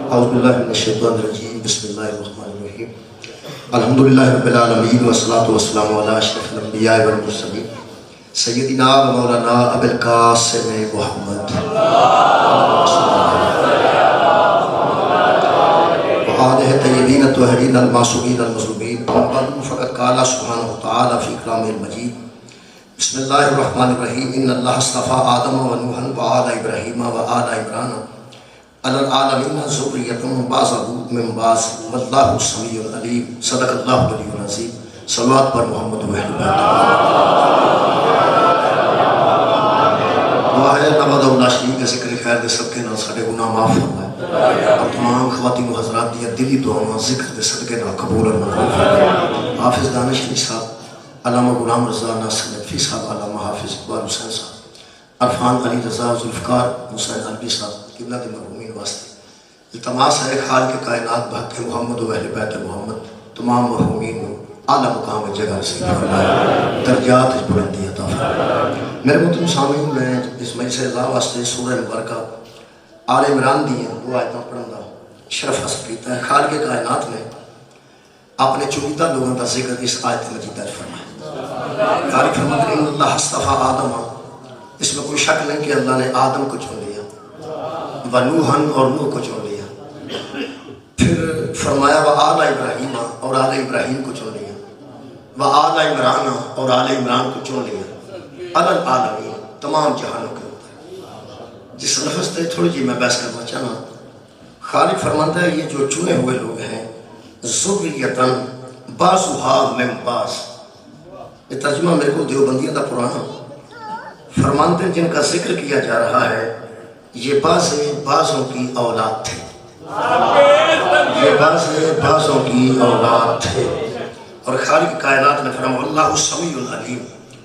اعوذ باللہ من الشیطان الرجیم بسم اللہ الرحمن الرحیم الحمدللہ رب العالمین والصلاة والسلام علی اشرف الانبیاء والمرسلین سیدنا و مولانا ابی القاسم محمد وآلہ طیبین الطاہرین المعصومین المظلومین فقد قال سبحانہ وتعالی فی کلامہ المجید بسم اللہ الرحمن الرحیم ان اللہ اصطفیٰ آدم و نوحا وآل ابراہیم وآل عمران علی العالمین ذریۃ بعضهم من بعض واللہ سمیع علیم صدق اللہ العلی العظیم صلوات پر محمد و اہل بیت دعا ہے نبض اللہ شریف کے ذکر خیر دے سب کے نال ساڈے گناہ معاف فرمائے اور تمام خواتین و حضرات دی دلی دعاواں ذکر دے صدقے نال قبول اور مقبول فرمائے۔ حافظ دانش علی صاحب، علامہ غلام رضا ناصر ندوی صاحب، علامہ حافظ اقبال حسین صاحب، عرفان علی رضا، ذوالفقار حسین علوی صاحب قبلہ کے مرحومین واسطے التماس ہے خال کے کائنات بحق محمد و اہل بیت محمد تمام مرحومین کو اعلیٰ مقام جگہ نصیب فرمائے، درجات بلندی عطا فرمائے۔ میرے محترم سامعین، میں اس مجلس اعزاز واسطے سورہ مبارکہ آل عمران دی دو آیتاں پڑھن دا شرف حاصل کیتا ہے۔ خال کے کائنات نے اپنے چوبیدہ لوگوں کا ذکر اس آیت مجیدہ فرمایا۔ خالق فرماتے ہیں ان اللہ اصطفیٰ آدم، اس میں کوئی شک نہیں کہ اللہ نے آدم کو چن لیا، و نوحن اور نوح کو چن لیا، پھر فرمایا و آل ابراہیم اور آل ابراہیم کو چن لیا، و آل عمران اور آل عمران کو چن لیا، علی العالمین تمام جہانوں کے اوپر۔ جس لفظ تے تھوڑی جی میں بحث کرنا چاہنا، خالق فرماتا ہے یہ جو چنے ہوئے لوگ ہیں ذریتاً بعضھا من بعض، یہ ترجمہ میرے کو دیوبندیوں کا پرانا، فرماتے ہیں جن کا ذکر کیا جا رہا ہے یہ بعضوں کی اولاد تھے، یہ بعضوں کی اولاد تھے۔ اور خالق کائنات نے فرمایا اللہ سمیع العلیم،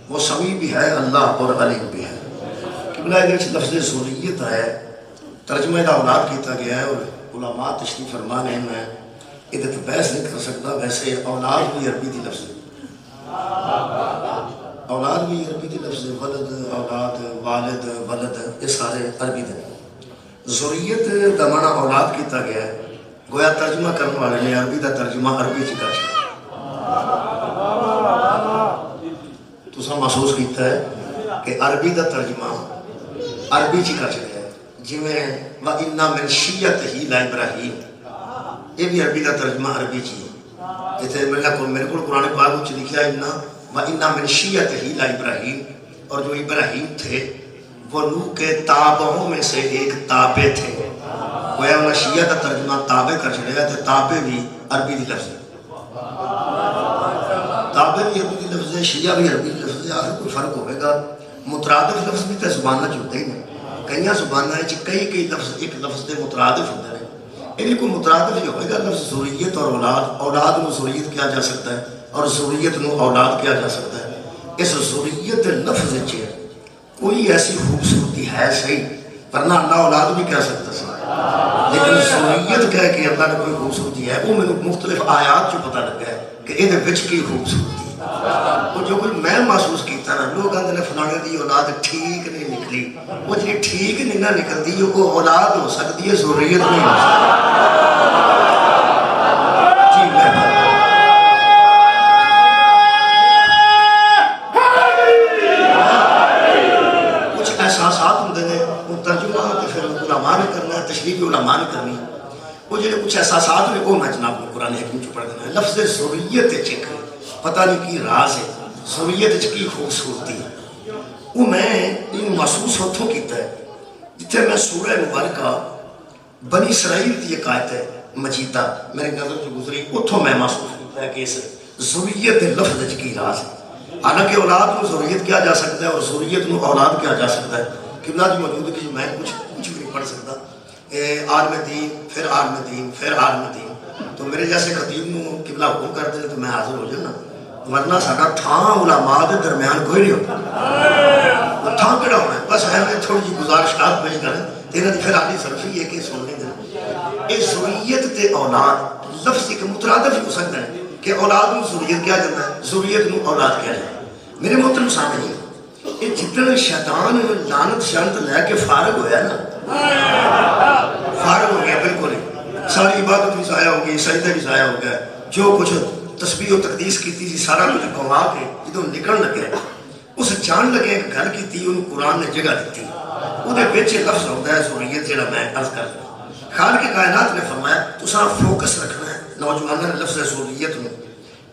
وہ سمیع بھی ہے اللہ اور علیم بھی ہے۔ قبلہ ادھر لفظ ذریت ہے، ترجمہ دا اولاد کیتا گیا ہے، اور علماء تشریف فرما نے میں ادھر تو بحث نہیں کر سکتا، ویسے اولاد بھی عربی دی لفظ ہے، اولاد بھی عربی دی لفظ ہے، ولد، اولاد، والد، ولد، یہ سارے عربی دے۔ ذریت دا معنی اولاد کیتا گیا ہے، گویا ترجمہ کرنے والے نے عربی دا ترجمہ عربی چ کر چھڑیا۔ تساں محسوس کیتا ہے کہ عربی دا ترجمہ عربی چ کر چھڑیا ہے، جویں وَإِنَّ مِن شِيَّتِهِ لَإِبْرَاہِيمَ، یہ بھی عربی دا ترجمہ عربی چ ہے۔ اتنے میرے کو قرآن پاک وچ لکھیا ہے وَإِنَّ مِن شِيَّتِهِ لَإِبْرَاہِيمَ، اور جو ابراہیم تھے وہ نوح کے تابعوں میں سے ایک تابع تھے۔ گویا انہوں نے شیعہ کا ترجمہ تابع کر چھڑیا، تو تابع بھی عربی دی لفظ ہے، تابع بھی عربی دی لفظ ہے، شیعہ بھی عربی دی لفظ ہے۔ آخر کوئی فرق ہوئے گا؟ مترادف لفظ بھی تو زبانہ چ ہوتے ہی نہیں، کئی زبانہ کئی لفظ ایک لفظ کے مترادف ہوتے ہیں، یہ کوئی مترادف ہی ہوئے گا۔ لفظ ذریت اور اولاد، اولاد نو ذریت کیا جا سکتا ہے اور ذریت نو اولاد کیا جا سکتا ہے۔ اس ذریت لفظ چ کوئی ایسی خوبصورتی ہے صحیح، ورنہ اللہ اولاد بھی کہہ سکتا سی، لیکن ذریت کہہ کے اللہ نے کوئی خوبصورتی ہے، وہ میرے مختلف آیات جو پتہ لگا ہے کہ یہ وچ کی خوبصورتی ہے۔ وہ جو کوئی میں محسوس کیتا نا، لوگ آندے نے فلانے دی اولاد ٹھیک نہیں نکلی، وہ جی ٹھیک نہیں نہ نکلتی، وہ اولاد ہو سکتی ہے، ذریت نہیں ہو سکتی۔ جی میں احساسات ہوندے نے، وہ ترجمہ تے پھر علماء نے کرنا ہے، تشریح علماء نے کرنی، وہ جڑے کچھ احساسات نے وہ میں جناب قرآن حکیم چ پڑھ دینا ہے۔ لفظ ذریت چک پتہ نہیں کی راز ہے، ذریت چ کی خوبصورتی ہے، وہ میں ان محسوس ہوتوں کیتا ہے جتھے میں سورہ مبارکہ بنی اسرائیل دی ایک آیت ہے مجیدہ میرے نظر سے گزری، اتھوں میں محسوس کیتا ہے کہ اس ذریت لفظ چ کی راز ہے۔ حالانکہ اولاد کو ذریت کیا جا سکتا ہے اور ذریت کو اولاد کیا جا سکتا ہے۔ قبلہ کی موجود ہے کہ میں کچھ بھی نہیں پڑھ سکتا، عالم دین پھر عالم دین پھر عالم دین، تو میرے جیسے خطیب نو قبلہ حکم کر دیں تو میں حاضر ہو جانا، ورنہ ساڈا تھان علماء کے درمیان کوئی نہیں ہوتا، تھان کہڑا ہونا ہے۔ بس ہے میں تھوڑی جی گزارشات پیش کریں، تیرہ دی پھر آدھی صرفی ہے کہ سننے دیں۔ یہ ذریت تے اولاد لفظ ایک مترادف ہی ہو سکتا ہے کہ اولاد نو ذریت کیا جاتا ہے، ذریت نو اولاد کیا جاتا ہے۔ میرے محترم سامعین، یہ جتنا شیطان لعنت شانت لے کے فارغ ہویا نا، فارغ ہو گیا بالکل، ساری عبادت بھی ضائع ہو گئی، سجدے بھی ضائع ہو گئے، جو کچھ تسبیح و تقدیس کی تھی سارا کچھ گوا کے جدوں نکل لگے اس جان لگے ایک گل کی تھی، انہوں قرآن نے جگہ دیتی، وہ لفظ ہوتا ہے ذریت جڑا میں عرض کر رہا ہوں۔ خالق کائنات نے فرمایا تساں فوکس رکھنا ہے نوجوانوں نے لفظ ذریت میں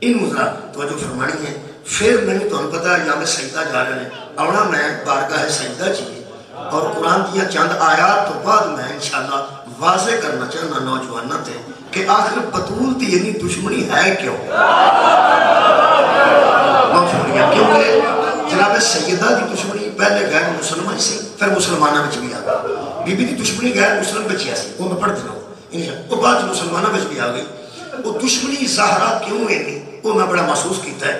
انہوں ذرا توجہ فرمانی ہے، پھر میں تو پتا یا میں سجدہ جا رہے ہیں آنا، میں بارگاہ سجدہ چاہیے اور قرآن دیا چند آیات تو بعد میں انشاءاللہ واضح کرنا چاہنا نوجوانوں تے کہ آخر بطول دی یعنی دشمنی ہے کیوں؟ کیونکہ جناب سیدہ دی دشمنی پہلے غیر مسلمان سی، پھر مسلمانہ بچ بھی آگا، بی بی دی دشمنی غیر مسلم بچیا سی، وہ میں پڑھ دینا ہوں، وہ بعد مسلمانہ بچ بھی آگئی، وہ دشمنی ظاہرہ کیوں ہے نہیں وہ میں بڑا محسوس کیتا ہے۔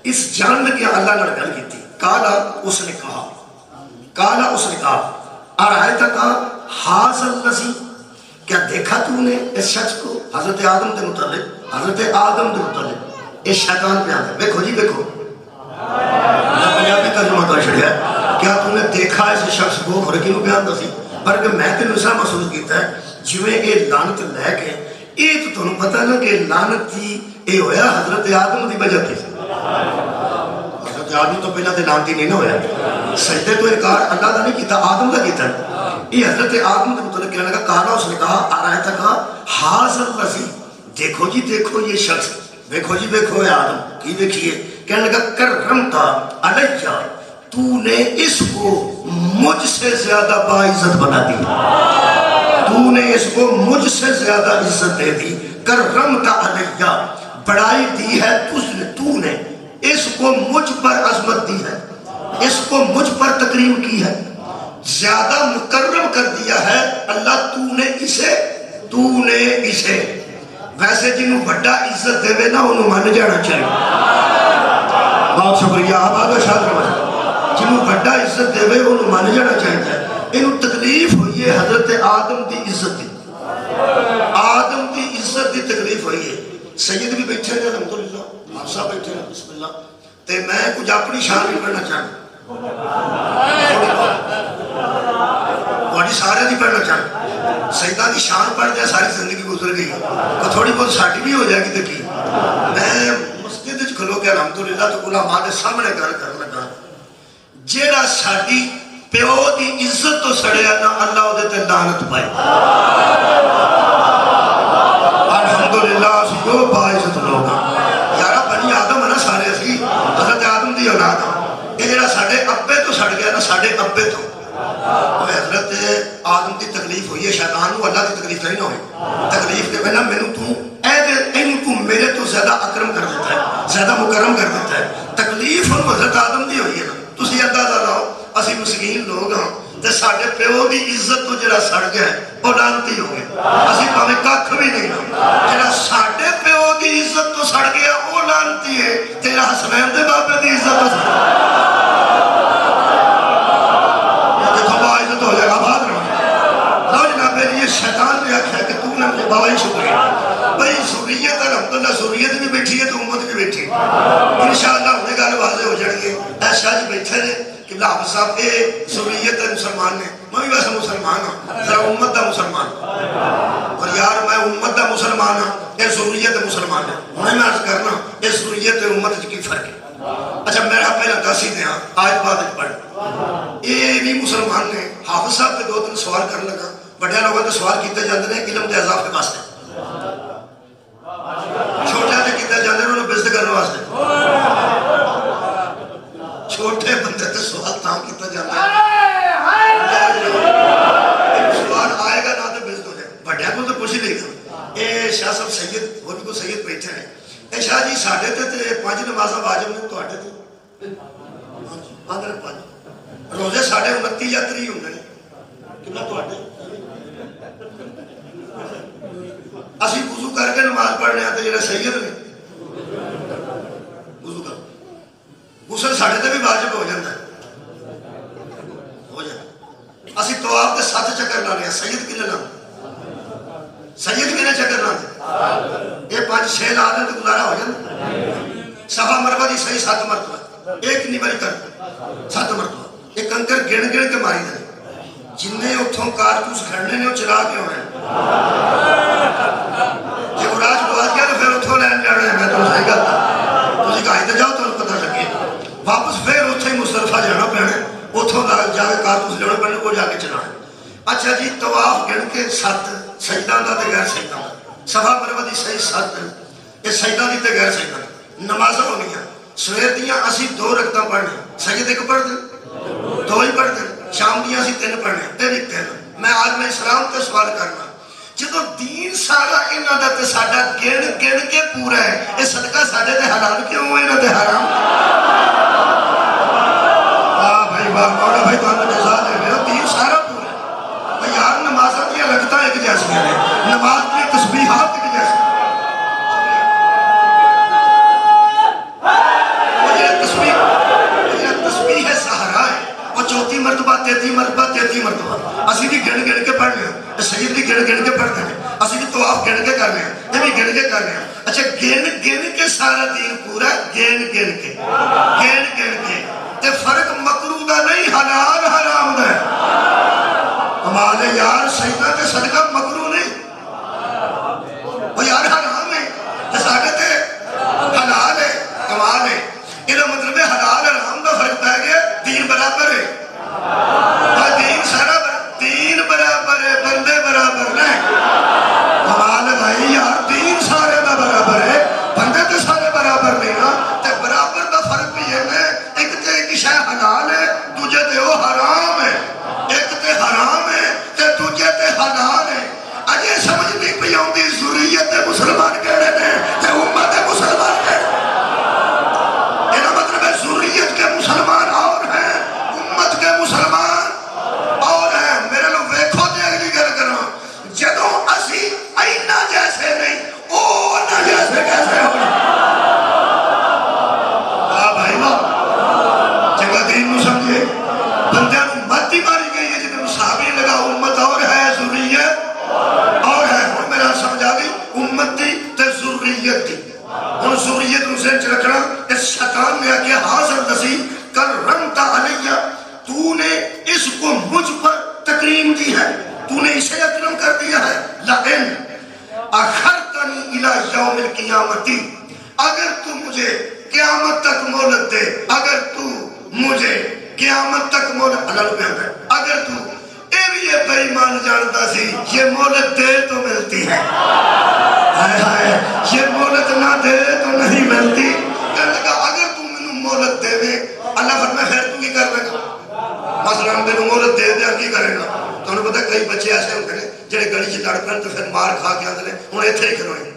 اس جان لگیا اللہ نے گل کی تھی، کالا اس نے کہا، کالا اس نے کہا ارائیتا کہا حاضر اللذی، کیا دیکھا تو نے اس شخص کو؟ حضرت آدم دے متعلق، حضرت آدم دے متعلق اس شیطان پہ آتا ہے، دیکھو جی دیکھو پنجابی ترجمہ کر چھڑیا ہے، کیا تو نے دیکھا اس شخص کو؟ خرکی نو بیان دا سی، بلکہ میں تے نسا محسوس کیتا ہے جویں یہ لعنت لے کے یہ تو تمہیں پتہ نا کہ لعنت تھی یہ ہویا حضرت آدم دی وجہ تھی، حضرت آدم تو پہلا تے لعنتی نہیں نہ ہویا، سجدے تو انکار اللہ دا نہیں کیتا آدم دا کیتا ہے، یہ حضرت آدم کے متعلق کہنے لگا، کہا اس نے کہا آرائیتا کہا حاضر لذی، دیکھو جی دیکھو یہ شخص، دیکھو جی دیکھو اے آدم کی دیکھئے، کہنے لگا کرمتا علیہ، تو نے اس کو مجھ سے زیادہ باعزت بنا دی، تو نے اس کو مجھ سے زیادہ عزت دے دی، کرمتا علیہ، بڑائی دی ہے تو نے، اس کو مجھ پر عظمت دی ہے، اس کو مجھ پر تکریم کی ہے، زیادہ مکرم کر دیا ہے اللہ تو نے اسے، ویسے جنہوں بڑا عزت دے نا انہوں مان جانا چاہیے، بہت شکریہ آپ آگا شاید رمضان، جنہوں بڑا عزت دے انہوں مان جانا چاہیے، انہوں تکلیف ہوئی ہے حضرت آدم دی عزت دی، آدم دی عزت دی تکلیف ہوئی ہے، سید بھی بیٹھے ہیں الحمدللہ، آپ صاحب بیٹھے ہیں بسم اللہ، تے میں کچھ اپنی شان بھی پڑھنا چاہتا سارے دی پڑھنا چاہتا سیدہ دی شان پڑھ دیا ساری زندگی گزر گئی تو تھوڑی بہت ساٹھی بھی ہو جائے گی دیکھی میں مسجد کھلو کے الحمدللہ تو علماء دے سامنے گل کر لگا جیڑا ساڈی پیو دی عزت تو سڑیا نا اللہ وہ تے لعنت پائے الحمدللہ اسی جو باعزت لوگ یارا بنی آدم ہے نا سارے اسی حضرت آدم دی اولاد یہ جڑا ساڈے ابے تو سڑ گیا نا ساڈے ابے تو حضرت آدم کی تکلیف ہوئی ہے شیطان کو اللہ کی تکلیف نہیں ہوئی تکلیف کے بنا میں تو میرے تو زیادہ اکرم کر دیتا ہے زیادہ مکرم کر دیتا ہے تکلیف حضرت آدم دی ہوئی ہے نا تسی اندازہ لاؤ اسی مسکین لوگ ہاں تے ساڈے پیو دی عزت تو جڑا سڑ گیا ہے وہ لعنتی ہو گیا اسی پاویں ککھ بھی نہیں جڑا ساڈے پیو دی عزت تو سڑ گیا وہ لعنتی ہے تیرا حسنین دے بابے دی عزت تو سڑ گیا شیطان نے آکھا کہ تو نے مجھے بابا ہی شکریہ بھئی ذریت الحمدللہ ذریت بھی بیٹھی ہے تو امت بھی بیٹھی انشاءاللہ ہونے گا واضح ہو جائیں گے ایسا جی بیٹھے نے کہ بلا حافظ صاحب اے ذریت مسلمان نے میں بھی ویسا مسلمان ہوں ذرا امت دا مسلمان اور یار میں امت دا مسلمان ہوں اے ذریت مسلمان ہے انہیں میں عرض کرنا اے ذریت امت کی فرق ہے اچھا میرا پہلا داسی دیا آیت بعد پڑھ اے بھی مسلمان نے حافظ صاحب کے دو تین سوال کرنے لگا بڑے لوگوں نے سوال کیتے جاندے ہیں علم دے اضافے واسطے چھوٹے نے کیتے جاندے ہیں انہوں نے بزد کرنے واسطے چھوٹے بندے تے سوال تاں کیتا جاندے ہیں سوال آئے گا نہ تے بزد ہو جائے بڑے کو تو کچھ نہیں گا اے شاہ صاحب سید وہ بھی کو سید بیٹھے ہیں اے شاہ جی ساڑھے تے 5 نمازاں واجب نے تو آٹے تے 15 روزے ساڑھے 29 یا 30 ہوندے ہیں کتنا تو آٹے اسی وضو کر کے نماز پڑھنے آتے جنہیں سید نے وضو کر غسل ساڑھے تے بھی واجب ہو جاتا ہے ہو جاتا اسی طواف کے 7 چکر لانے ہیں سید کنے لانے سید کنے چکر لانے یہ 5-6 لانے تو گزارا ہو جاتا صفا مربع دی صحیح 7 مرتبہ ایک نہیں باری کر 7 مرتبہ ایک کنکر گن کے ماری دے جنہیں اتھوں کارتوس کھڑنے نے وہ چلا کے ہوئے اچھا جی طواف گن کے 7 سجدہ دا تے غیر سجدہ دا صفا مروہ دی صحیح 7 یہ سجدہ دی تے غیر سجدہ دی نمازاں ہونیاں سویر دیاں اسی 2 رکعتاں پڑھنے سجدے کو پڑھ دیں 2 ہی پڑھ دیں شام دیاں اسی 3 پڑھنے 3 میں آدم اسلام تے سوال کرنا جدو دین سارا انہاں دا تے ساڈا گن گن کے پورا ہے یہ صدقہ ساڈے تے حلال کیوں ہے انہاں تے حرام واہ بھائی واہ مولا بھائی تانوں جزا دے میرا دین سارا پورا ہے بھائی یار نمازاں دیاں رکعتاں ایک جیسیاں ہیں نماز کی تسبیحات ایک جیسی تسبیح سہارا ہے وہ 34 مرتبہ 33 مرتبہ 33 مرتبہ اسی بھی گن گن کے پڑھ لیں سید بھی گن گن کے پڑھتے ہیں اسی بھی طواف گن کے کر لیں یہ بھی گن کے کر لیں اچھا گن گن کے سارا دین پورا گن گن کے تے فرق مکروہ دا نہیں حلال حرام دا ہے ہمارے یار سجدہ تے صدقہ مکروہ نہیں وہ یار حرام ہے تے ساڈے تے حلال ہے کمال ہے یہ مطلب ہے حلال حرام دا فرق پہ گیا دین برابر ہے دین سارا دین برابر ہے بندے برابر نہیں کمال بھائی یار دین سارے دا برابر ہے بندے تے سارے برابر نہیں نا تے برابر دا فرق بھی ہے ایک تے ایک شے حلال ہے دوجے تے وہ حرام ہے ایک تے حرام ہے تے دوجے تے حلال ہے اجے سمجھ نہیں پئی آندی ذریت مسلمان کہڑے نے تے امت مسلمان کہڑے ذریت کے مسلمان اور ہیں امت کے مسلمان اور ہیں میرے لوگ ویکھو تے اگلی گل کرو جدوں اسی اینا جیسے نہیں او نہ جیسے کیسے ہونا واہ بھائی واہ جگہ دین نو سمجھے بندیاں نو مت ہی ماری گئی ہے جنہوں صحابی لگا امت اور ہے ذریت اور ہے ہن میرا سمجھ آ گئی امت دی تے ذریت دی ہن ذریت نو ذہن چ رکھنا اس شیطان نے کیا حاضر نصیب کرمتا علیہ تو نے اس کو مجھ پر تکریم دی ہے تو نے اسے اکرم کر دیا ہے لئن اخرتنی الى یوم القیامتی اگر تو مجھے قیامت تک مہلت دے اگر تو مجھے قیامت تک مہلت اللہ پہ ہے اگر تو یہ بے ایمان جانتا سی یہ مہلت دے تو ملتی ہے ہائے ہائے یہ مہلت نہ دے تو نہیں ملتی کہنے لگا اگر تم منو مہلت دے دے اللہ فرمائے خیر تو کی کر لے گا مثلا ہم تینوں مہلت دے دے کی کرے گا تو انہوں پتا کئی بچے ایسے ہوتے ہیں جڑے گلی چ لڑ پن تو پھر مار کھا کے آتے ہیں ہوں ایتھے ہی کھلوئے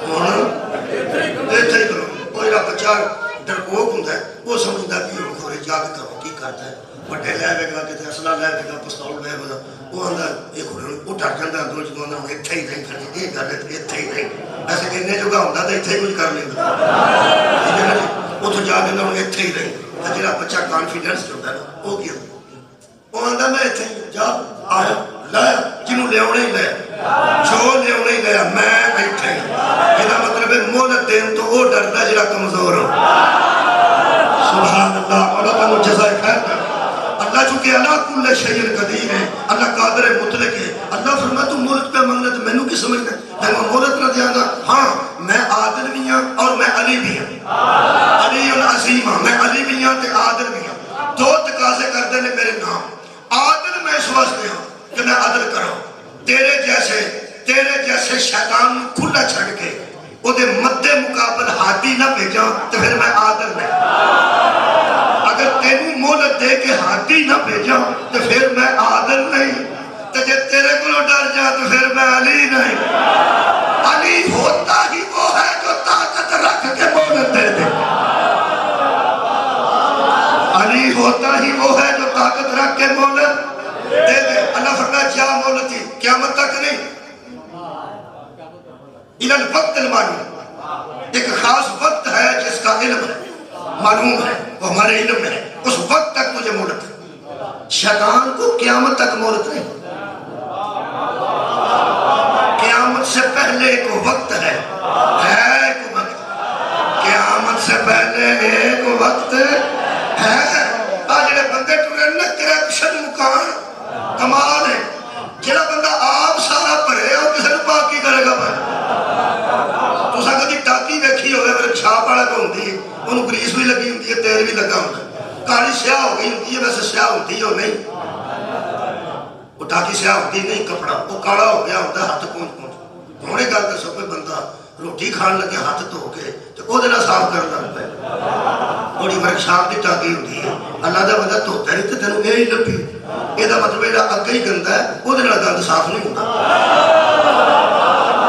ہوں ایتھے ہی کھلوئے کوئی را بچہ ڈرپوک ہوں ہے وہ سمجھتا بھی ہوں تھوڑے جا کے کرو کی کرتا ہے بڑے لے بے گا کتے اسلحہ لے بے گا پستول لے بے گا وہ اندر ایک وہ ڈر جاتا اندروں جدوں اندر ہوں ایتھے ہی نہیں کرنی یہ کر لے ایتھے ہی نہیں ایسے کہنے جو گا ہوں تو ایتھے ہی کچھ کر لینا وہ تو جا کے اندر ہوں ایتھے ہی نہیں جڑا بچہ کانفیڈنس ہوتا ہے نا وہ کیا وہ اندر میں ایتھے ہی جا آیا لایا جنہوں لے ہونے ہی لیا جو لے ہونے ہی لیا میں ایتھے ہی یہ مطلب ہے مہلت دین تو وہ ڈرتا جڑا کمزور ہو سبحان اللہ اللہ تعالیٰ جزائے خیر کر اللہ چونکہ اللہ کل شیء قدیر ہے اللہ قادر مطلق ہے اللہ فرمایا تو مہلت پہ منگنا تو مینوں کی سمجھنا ہے میں مہلت نہ دیا گا ہاں میں عادل بھی ہوں اور میں علی بھی ہوں علی العظیم ہوں میں علی بھی ہوں تے عادل بھی ہوں دو تقاضے کرتے ہیں میرے نام عادل میں اس واسطے ہوں کہ میں عدل کروں تیرے جیسے شیطان کھلا چھڑ کے وہ دے مد مقابل ہاتھی نہ بھیجا تو پھر میں عادل نہیں اگر تینوں مہلت دے کے ہاتھی نہ بھیجا تو پھر میں عادل نہیں تو جب تیرے کو ڈر جا تو پھر میں علی نہیں علی ہوتا ہی وہ ہے جو طاقت رکھ کے مہلت دے دے علی ہوتا ہی وہ ہے جو طاقت رکھ کے مہلت دے دے اللہ فرمایا کیا مہلت تھی قیامت تک نہیں الى الوقت المعلوم ایک خاص وقت ہے جس کا علم ہے معلوم ہے وہ ہمارے علم میں ہے اس وقت تک مجھے مہلت ہے شیطان کو قیامت تک مہلت نہیں قیامت سے پہلے ایک وقت ہے ایک وقت قیامت سے پہلے ایک وقت ہے آجڑے بندے ٹورے نہ کرپشن مکان کمال ہے جڑا بندہ آپ سارا پڑھے اور کسی نے پاک کی کرے گا بھائی تو سا کدی ٹاکی ویکھی ہوئے میرے چھاپ والا کو ہوندی ہے انہوں گریس بھی لگی ہوندی ہے تیل بھی لگا ہوتا ہے کالی سیاہ ہو گئی ہوتی ہے، ویسے سیاہ ہوتی ہو نہیں، وہ ٹاکی سیاہ ہوتی نہیں، کپڑا وہ کالا ہو گیا ہوتا ہے ہاتھ پہنچ پہنچ ہونے گل تو سب کوئی بندہ روٹی کھان لگے ہاتھ دھو کے تو وہ دن صاف کر لگ پہ بڑی ورکشاپ کی ٹاکی ہوتی ہے، اللہ دا بندہ دھوتا نہیں تو تینوں یہ ہی لبھی، یہ مطلب یہ اگے ہی گندا ہے وہ گند صاف نہیں ہوتا،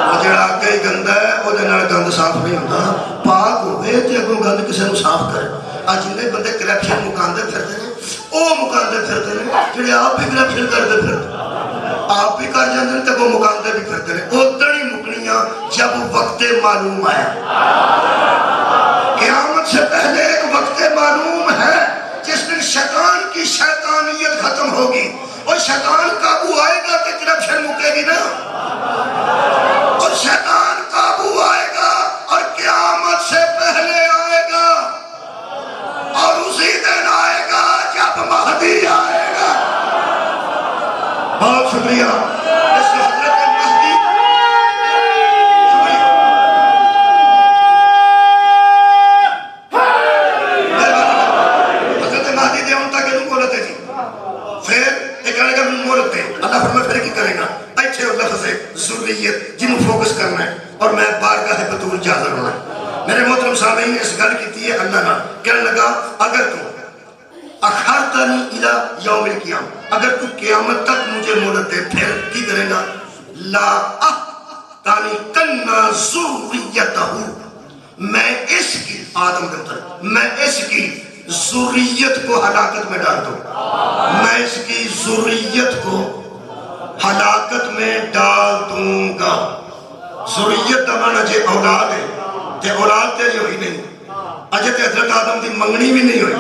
وہ جڑا اگے ہی گندا ہے وہ گند صاف نہیں ہوتا، پاک ہوئے تو اگوں گند کسی نے صاف کرے۔ آج جن بندے کرپشن مکاندے پھرتے ہیں وہ مکاندے پھرتے ہیں جڑے آپ بھی کرپشن کرتے پھرتے آپ بھی کر جاندے ہیں تو وہ مکاندے بھی پھرتے ہیں، ادھر ہی مکنیاں جب وقت معلوم آیا۔ قیامت سے پہلے ایک وقت معلوم ہے جس دن شیطان کی شیطانیت ختم ہوگی اور شیطان قابو آئے گا کہ کرپشن مکے گی نا، اور شیطان قابو آئے گا اور قیامت سے پہلے آئے گا اور اسی دن آئے گا جب مہدی آئے گا۔ بہت شکریہ۔ اس حضرت مہدی حضرت مہدی دے ان تک انہوں بولتے جی پھر ایک آنے کا مورت دے اللہ فرمائے پھر کی کرے گا اچھے لفظ ذریت جنہوں فوکس کرنا ہے اور میں بارگاہ بطول جازر ہونا ہے۔ میرے محترم سامعین نے اس گل کی ہے اللہ نے کہنے لگا اگر تو اخرتنی الی یوم القیامہ اگر تو قیامت تک مجھے مہلت دے پھر کی کرے گا لا احتنکن ذریتہ میں اس کی آدم کے مطلب میں اس کی ذریت کو ہلاکت میں ڈال دوں گا، میں اس کی ذریت کو ہلاکت میں ڈال دوں گا۔ ذریت دا معنی جے اولاد ہے تے اولاد تے جو ہی نہیں اجے تے حضرت آدم دی منگنی بھی نہیں ہوئی،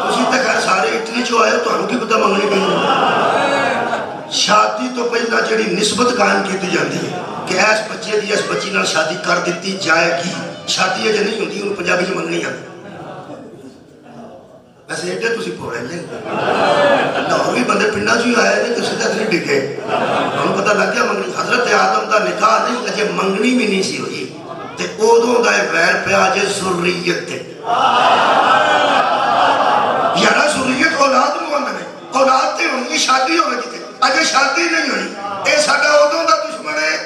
اسی تے خیر سارے اٹلی جو آئے تو ہم کی پتہ منگنی بھی نہیں۔ شادی تو پہلا جڑی نسبت قائم کیتی جاندی ہے کہ ایس بچے دی اس بچی نال شادی کر دیتی جائے گی، شادی اجے نہیں ہوندی انہوں پنجابی جو منگنی آتی ویسے ایڈے تسی پوڑے لیں لاہور بھی بندے پنڈا جو آئے نے کسی تک نہیں ڈگے ہم پتہ لگ گیا منگنی حضرت آدم دا نکاح نہیں اجے منگنی بھی نہیں سی ہوئی تے اودوں دا غیر پہ آجے ذریت تے یارا ذریت اولاد موند نے اولاد تے ہونی شادی ہوئے کی تے اجے شادی نہیں ہوئی اے ساڈا اودوں دا دشمن ہے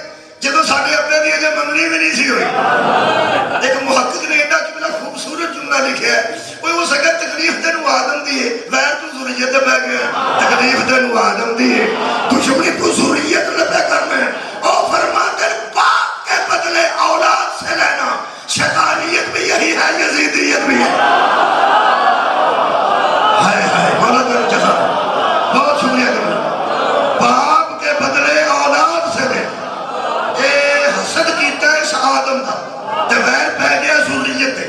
جدو ساڈے اپنے دی اجے منگنی بھی نہیں سی ہوئی۔ ایک محقق نے ایڈا کہ بلا خوبصورت جملہ لکھا ہے وہ سکر تکلیف دے نو آدم دیئے غیر تو ذریت پہ گیا تکلیف دے نو آدم دیئے دشمنی تو ذریت لپے کرنے اور فرماتے باپ کے بدلے اولاد سے لینا شیطانیت بھی یہی ہے یزیدیت بھی ہے۔ ہائے ہائے مولا در جزا بہت شکریہ کرنا باپ کے بدلے اولاد سے لے اے حسد کیتا ہے اس آدم دا تے غیر پہ گیا ذریت دے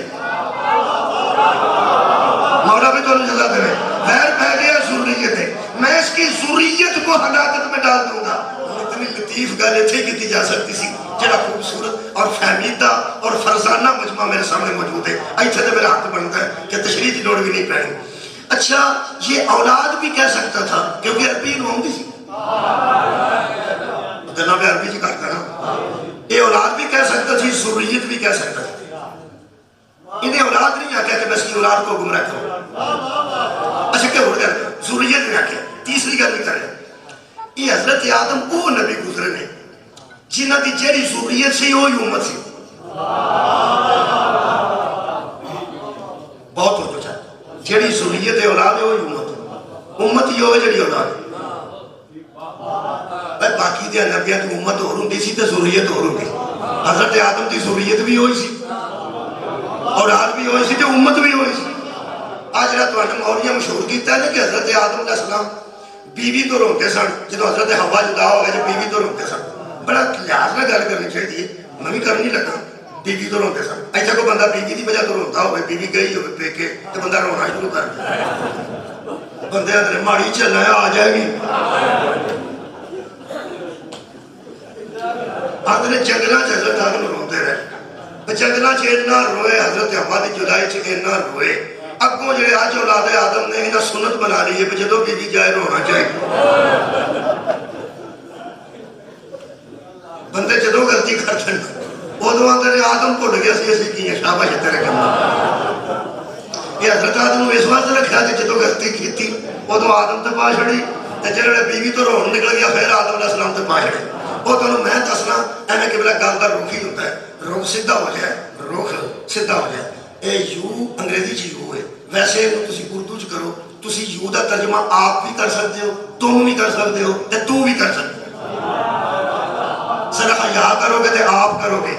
مولا بھی تو جزا دے غیر پہ گیا ذریت ہے میں اس کی ذریت کو ہلاکت میں ڈال دوں گا۔ اتنی لطیف گل اتنے کی جا سکتی سی جڑا خوبصورت اور فہمیدہ اور فرزانہ مجمع میرے سامنے موجود ہے ایتھے تے میرا حق بنتا ہے کہ تشریح کی لوڑ بھی نہیں پڑی۔ اچھا یہ اولاد بھی کہہ سکتا تھا کیونکہ عربی نوم دی سی جناب عربی جی کرتا نا یہ اولاد بھی کہہ سکتا تھی ذریت بھی کہہ سکتا تھا۔ انہیں اولاد نہیں آکھا کہ میں اس کی اولاد کو گمراہ کروں اچھا کہ ہو گیا ذریت نہیں آکھا تیسری گل نہیں کرے یہ حضرت آدم وہ نبی گزرے نے جنہ دی جیڑی ذریت سی وہی امت سی بہت ہو جو جیڑی ذریت اولاد ہے وہی امت ہی ہوئے جیڑی اولاد ہے باقی دیا نبیات امت اور ہوں دی سی تے ذریت اور ہوں دی حضرت آدم دی ذریت بھی ہوئی سی اولاد بھی ہوئی سی تے امت بھی ہوئی سی۔ آج رات وانا مولیہ مشہور کیتا ہے کہ حضرت آدم علیہ السلام بیوی تو روتے سن جدو حضرت حوا جدا ہو گئے جب بیوی تو روتے سن بڑا لحاظ میں گل کرنی چاہیے میں بھی کرنی لگا بیوی تو روتے سن ایسا کوئی بندہ بیوی دی وجہ تو روتا ہوئے بیوی گئی ہوئے پیکے تو بندہ رونا شروع کر دیا بندے اندر ماڑی چلنا ہے آ جائے گی اندر جنگلہ حضرت آدم روتے رہے جنگلہ اتنا روئے حضرت حوا دی جدائی اتنا روئے اگوں جڑے آج اولاد آدم نے انہیں سنت بنا لی ہے جدو بیوی جائے رونا چاہیے بندے جدو غلطی کر دیں ادو آدھے آدم بھول گیا سی اسی کی شاباش تیرے کم یہ حضرت آدم اس واسطے رکھا کہ جدو غلطی کی ادو آدم تے پا چھڑی جڑے بیوی تو روح نکل گیا پھر آدم علیہ السلام تے پا چھڑے وہ تمہیں میں دسنا ایویں کہ بلا گل کا رخ ہی ہوتا ہے رخ سیدھا ہو جائے رخ سیدھا ہو جائے اے یو انگریزی چ یو ہے ویسے تسی اردو چ کرو تسی یو دا ترجمہ آپ بھی کر سکتے ہو تم بھی کر سکتے ہو تے تو بھی کر سکتے ہو ذرا حیا کرو گے تے آپ کرو گے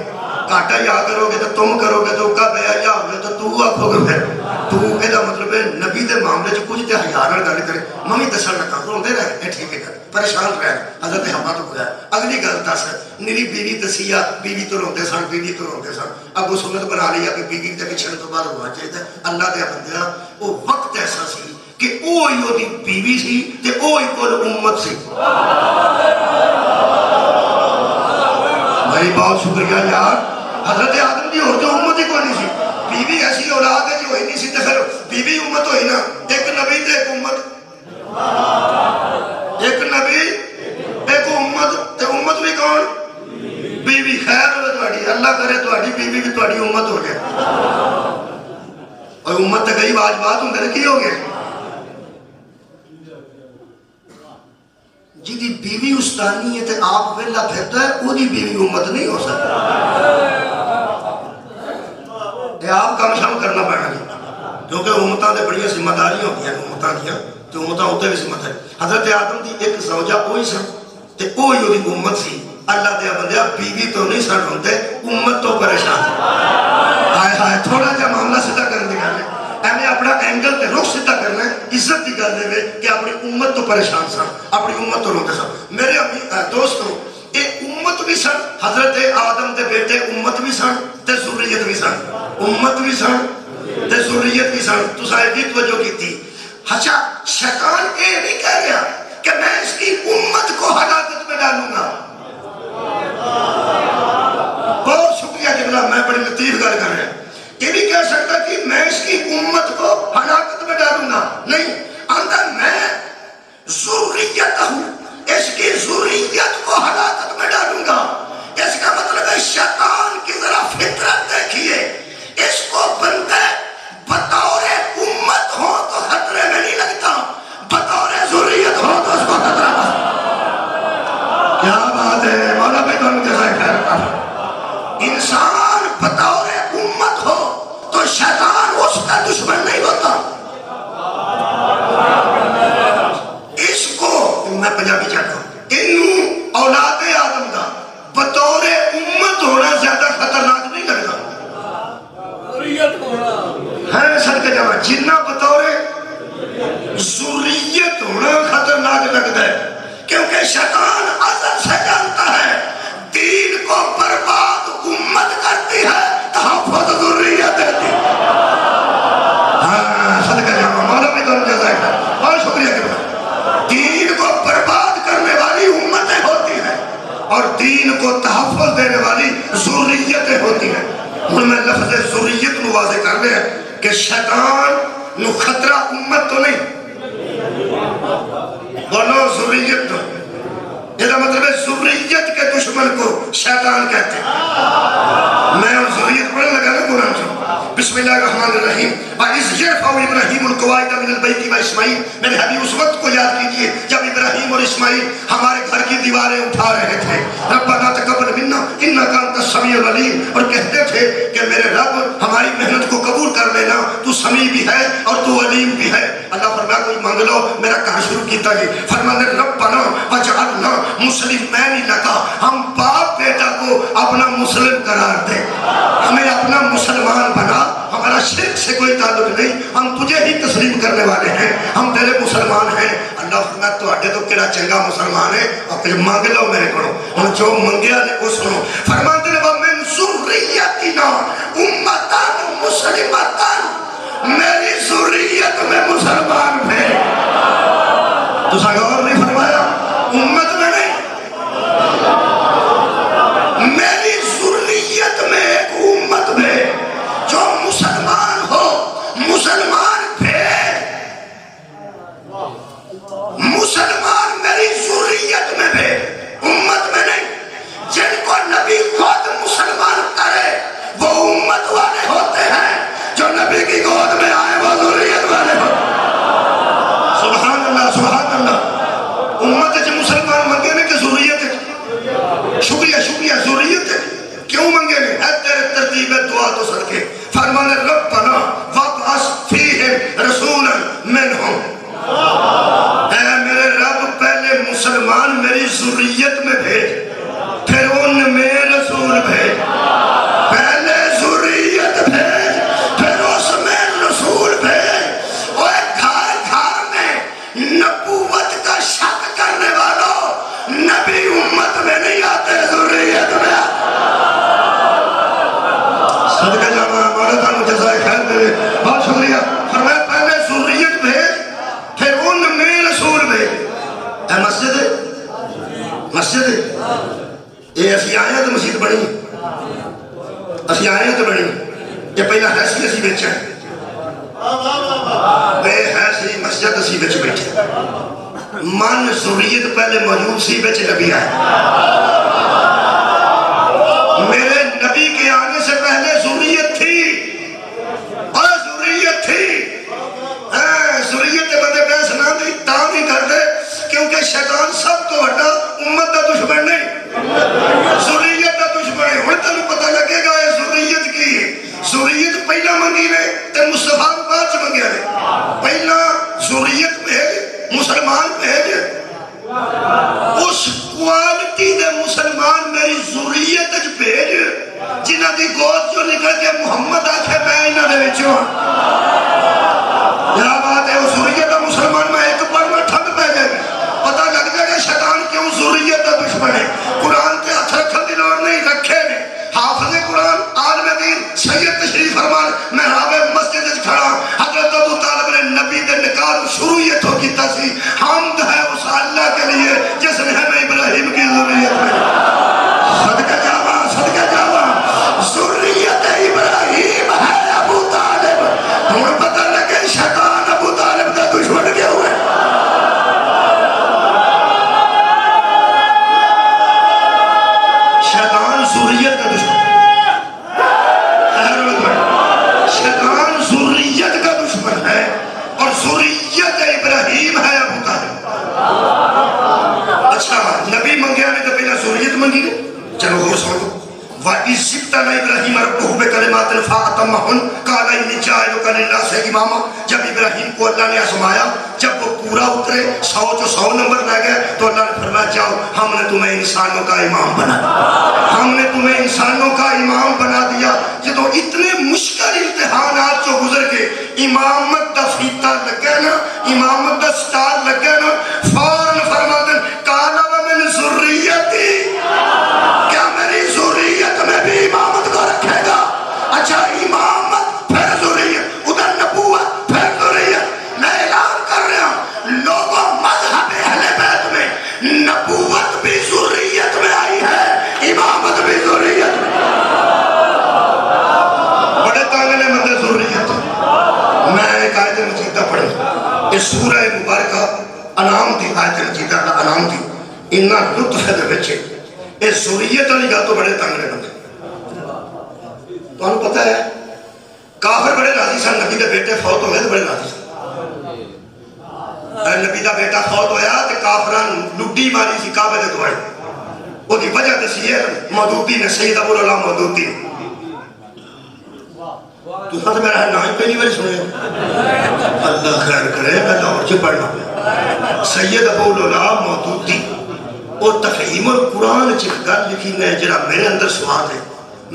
کاٹا یا کرو گے تو تم کرو گے تو کا بیا یا ہوگا تو آکھو گے پھر تو یہ مطلب ہے نبی دے معاملے چ کچھ تے حیا نال گل کرے ممی دسن لگا روندے رہے اے ٹھیک ہے پریشان رہے حضرت حوا تو ہویا اگلی گل دس میری بیوی دسیا بیوی تو روندے سن بیوی تو روندے سن ابو سنت بنا لیا کہ بیوی تے پچھڑ تو بعد ہونا چاہیے اللہ دے بندیاں او وقت ایسا سی کہ اوہی اودی بیوی سی تے اوہی کول امت سی بھائی بہت شکریہ یار حضرت آدم کی اور تو امت ہی کوئی نہیں سی بیوی ایسی اولاد ہے جو ہوئی نہیں سی تو پھر بیوی امت ہوئی نا ایک نبی تے ایک امت ایک نبی ایک امت تے امت بھی کون بیوی خیر ہوئے تھوڑی اللہ کرے تھوڑی بیوی بھی تھوڑی امت ہو جائے اور امت تے کئی واجبات ہوں گے کی ہو گئے جی دی بیوی استانی ہے تے آپ ویلا پھرتا ہے وہ دی بیوی امت نہیں ہو سکتا یہ آپ کام شام کرنا پڑنا جی کیونکہ امتاں دے بڑی ذمہ داریاں ہوتی ہیں امتاں دیا تو امتاں ہوتے بھی ذمہ داری حضرت آدم دی ایک زوجہ وہی سن تے وہی دی امت سی اللہ دے بندیا بیوی تو نہیں سن ہوندے امت تو پریشان ہائے ہائے تھوڑا جا معاملہ سیدھا کرنے دی گل ہے ایویں اپنا اینگل تے رخ سیدھا کرنا ہے عزت دی گل دے کہ اپنی امت تو پریشان سن اپنی امت تو روندے سن میرے دوستو ایک امت بھی سن حضرت آدم دے بیٹے امت بھی سن تے ذریت بھی سن امت بھی سن تے ذریت بھی سن تو صاحب کی توجہ کی تھی اچھا شیطان یہ نہیں کہہ گیا کہ میں اس کی امت کو ہلاکت میں ڈالوں گا بہت شکریہ جبلا میں بڑی لطیف گل کر رہا یہ بھی کہہ سکتا کہ میں اس کی امت کو ہلاکت میں ڈالوں گا نہیں اندر میں ذریت ہوں اس کی ذریت کو ہلاکت میں ڈالوں گا اس کا مطلب ہے شیطان کی ذرا فطرت دیکھیے اس کو بندے بطور امت ہو تو خطرے میں نہیں لگتا بطور ذریت ہو تو اس کو خطرہ کیا بات ہے مولا بھائی کون جزائے خیر کا انسان بطور امت ہو تو شیطان اس کا دشمن نہیں ہوتا اس کو میں پنجابی چاہتا ہوں انہوں اولاد آدم دا بطور امت ہونا زیادہ خطرناک نہیں لگتا ہے صدقہ جمع جنہ بطور ذریت ہونا خطرناک لگتا ہے کیونکہ شیطان ازل سے جانتا ہے دین کو برباد امت کرتی ہے تحفظ ذریت دیتی ہاں صدقہ جمع مولا بھی دونوں جزائے گا بہت شکریہ کہ دین کو برباد کرنے والی امتیں ہوتی ہیں اور دین کو تحفظ دینے والی ذریتیں ہوتی ہیں ہن میں لفظ ذریت نو واضح کر لیا کہ شیطان نو خطرہ امت تو نہیں بولو ذریت تو یہ مطلب ہے ذریت کے دشمن کو شیطان کہتے ہیں میں ذریت پڑھنے لگا نا قرآن سے بسم اللہ الرحمن الرحیم وَإِذْ يَرْفَعُ إِبْرَاهِيمُ الْقَوَاعِدَ مِنَ الْبَيْتِ وَإِسْمَاعِيلُ میرے حبیب اس وقت کو یاد کیجئے جب ابراہیم اور اسماعیل ہمارے گھر کی دیواریں اٹھا رہے تھے ربنا تقبل منا انک انت السمیع العلیم اور کہتے تھے کہ میرے رب ہماری محنت کو قبول کر لینا تو سمیع بھی ہے اور تو علیم بھی ہے اللہ فرمایا کوئی مانگ لو میرا کہاں شروع کیتا جی فرمانے ربنا وجعلنا مسلمین لکا ہم باپ بیٹا کو اپنا مسلم قرار دے ہمیں اپنا مسلمان بنا ہمارا شرک سے کوئی تعلق نہیں ہم تجھے ہی تسلیم کرنے والے ہیں ہم تیرے مسلمان ہیں اللہ فرمایا تو اڈے تو کیڑا چنگا مسلمان ہے اور پھر مانگ لو میرے کو ہم جو منگیا نے اس کو فرماتے ہیں وَمِن ذُرِّيَّتِنَا أُمَّةً مُسْلِمَةً میری ذریت میں مسلمان ہیں تو ساگور نہیں فرمایا امت میں نہیں میری ذریت میں ایک امت میں جو مسلمان ہو مسلمان تھے مسلمان میری ذریت میں تھے امت میں نہیں جن کو نبی خود مسلمان کر نبوت کا شک کرنے والوں، نبی امت میں نہیں آتے، ذریت میں آتے۔ صدقہ جاواں، مولا تعالیٰ جزائے خیر دے، بہت شکریہ۔ فرمایا پہلے ذریت بھیج، پھر ان میں رسول بھیج۔ اے مسجد یہ اسی آئے تو مسجد بنی، اسی آئے تو بنی، یہ پہلا ہے سی اسی بیچا بے ہے سی مسجد اسی بیچ بیٹھے، من ذریت پہلے موجود سی بیچ نبی آئے۔ میرے نبی کے آنے سے پہلے ذریت تھی، اور ذریت تھی، ذریت بندے پیس نہ دی تاں نہیں کر دے کیونکہ شیطان سب تو بڑا امت دا دشمن نہیں، ذریت دا دشمن ہے۔ ہن تینوں پتہ لگے گا یہ ذریت کی ہے۔ ذریت پہلا منگی نے تے مصطفیٰ بعد چ منگیا نے، پہلا ذریت بھیج، مسلمان بھیج، اس کوالٹی دے مسلمان میری ذریت وچ بھیج جنہاں دی گود چوں نکل کے محمد آکھے میں انہاں دے وچوں کیا بات ہے۔ وہ ذریت دا مسلمان میں ایک بار میں ٹھنڈ پہ گئے، پتہ لگ جائے گا شیطان کیوں ذریت دا دشمن ہے۔ قرآن کے ہاتھ رکھن دی لوڑ نہیں، رکھے نے حافظ قرآن عالم دین سید تشریف فرمان محراب مسجد وچ کھڑا، حضرت ابو طالب نے نبی دے نکاح شروع یہ تو کیتا سی، حمد ہے اس اللہ کے لیے جس نے ہمیں ابراہیم کی ذریت میں صدقہ جاواں ذریت ابراہیم ہے ابو طالب۔ ہن پتہ لگے شیطان ابو طالب دا دشمن کیا ہوا ہے۔ شیطان ذریت کا دشمن، شیطان ذریت کا دشمن ہے، اور ذریت ابراہیم ہے ابو طالب۔ اچھا نبی منگیا نے تو پہلا ذریت منگی نے، چلو اور سن لو۔ وَإِذِ ابْتَلَىٰ إِبْرَاهِيمَ رَبُّهُ بِكَلِمَاتٍ فَأَتَمَّهُنَّ قَالَ إِنِّي جَاعِلُكَ لِلنَّاسِ إِمَامًا۔ جب ابراہیم کو اللہ نے آزمایا، جب وہ پورا اترے 100 نمبر رہ گئے تو اللہ نے فرمایا جاؤ ہم نے تمہیں انسانوں کا امام بنا دیا، ہم نے تمہیں انسانوں کا امام بنا دیا۔ یہ تو اتنے مشکل امتحانات جو گزر کے امامت دا فیتہ لگے نا، امامت دا سٹار لگے نا، فوراً فرما دیں قَالَ وَمِنْ ذُرِّيَّتِي، کیا میری ذریت میں بھی امامت کو رکھے گا؟ اچھا امامت پھر ذریت، ادھر نبوت پھر ذریت۔ میں اعلان کر رہا ہوں لوگوں مذہب اہل بیت میں نبوت بھی ذریت میں آئی ہے، امامت بھی ذریت میں۔ بڑے تانے نے مندے ذریت، میں ایک آیت مجیدہ پڑھی، اس سورہ مبارکہ انعام دی، آیت مجیدہ کا انعام دی، انہا لطف ہے دے بچے اس ذریت والی گل تو بڑے تنگ نے بندے۔ تو انہوں پتہ ہے کافر بڑے راضی سن، نبی دے بیٹے فوت ہوئے تو بڑے راضی سن۔ نبی دا بیٹا فوت ہویا تو کافران لڈی ماری سی کعبے دے دوائے، وہ دی وجہ دے سی ہے مودودی نے، سید ابو العلا مودودی نے۔ تو ساتھ میرا ہے نائی پہلی باری سنے اللہ خیر کرے، میں لاہور سے پڑھنا پہ سید ابو العلا مودودی اور تفہیم القرآن چک گل لکھی نے جڑا میرے اندر سوال ہے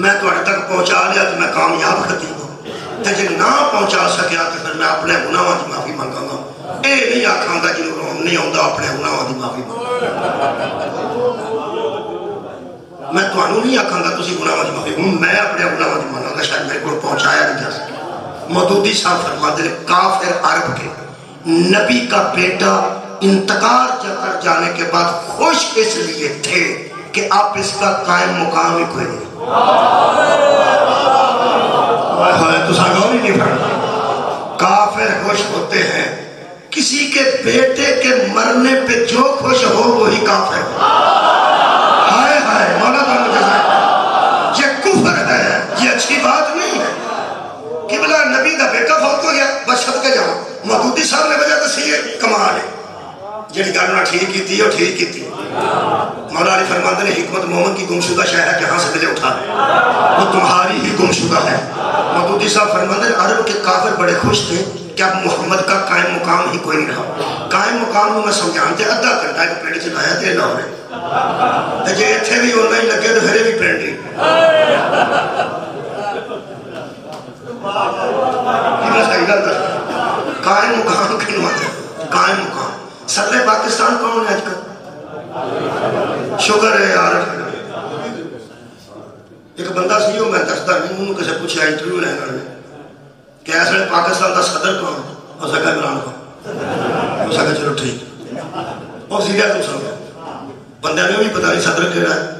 میں تو اڑ تک پہنچا لیا تو میں کامیاب خطیب ہوں، تے جے نہ پہنچا سکیا تو پھر میں اپنے گناہاں دی معافی مانگا گا۔ اے نہیں آکھاں گا جنہوں روم نہیں آندا اپنے گناہاں دی معافی مانگا، میں تو انہوں نہیں آکھاں گا تسی گناہاں دی معافی ہوں، میں اپنے گناہاں دی مانگا گا، شاید میرے کو پہنچایا نہیں جا سکتا۔ مودودی صاحب فرماتے ہیں کافر عرب کے نبی کا بیٹا انتقال کر جانے کے بعد خوش اس لیے تھے کہ آپ اس کا قائم مقام ہی کوئی نہیں۔ تو ساگاؤ ہی نہیں پڑھا، کافر خوش ہوتے ہیں کسی کے بیٹے کے مرنے پہ، جو خوش ہو وہی کافر ہو۔ ہائے ہائے مولا تعالیٰ جزائے، یہ کفر ہے، یہ اچھی بات نہیں ہے۔ قبلہ نبی دا بیٹا فوت ہو گیا، بس صدقے جاؤں، مودودی صاحب نے وجہ دسی ہے کمال ہے، جڑی گل انہاں ٹھیک کی وہ ٹھیک کی۔ مولا علی فرماتے ہیں حکمت مومن کی گمشدہ شے ہے جہاں سے دلے اٹھا ہے، وہ تمہاری ہی گمشدہ ہے۔ مودودی صاحب فرماتے ہیں عرب کے کافر بڑے خوش تھے کہ اب محمد کا قائم مقام ہی کوئی نہیں رہا۔ قائم مقام میں سمجھانتے ادھا گھنٹہ ایک پیڑ چلایا تے لاہور ہے، جے اتھے بھی ہونا ہی لگے تو پھر بھی پینڈ ہی قائم مقام کنواتے قائم مقام صدر پاکستان کون ہے آج کل؟ شکر ہے یار ایک بندہ سی میں دستا نہیں انہوں کسے پوچھا انٹرویو لینا نے کہ ایسے پاکستان کا صدر کون ہو سکا عمران خان ہو سکا چلو ٹھیک اور سیدھا تم سمجھو بندے نے بھی پتا نہیں صدر کیڑا ہے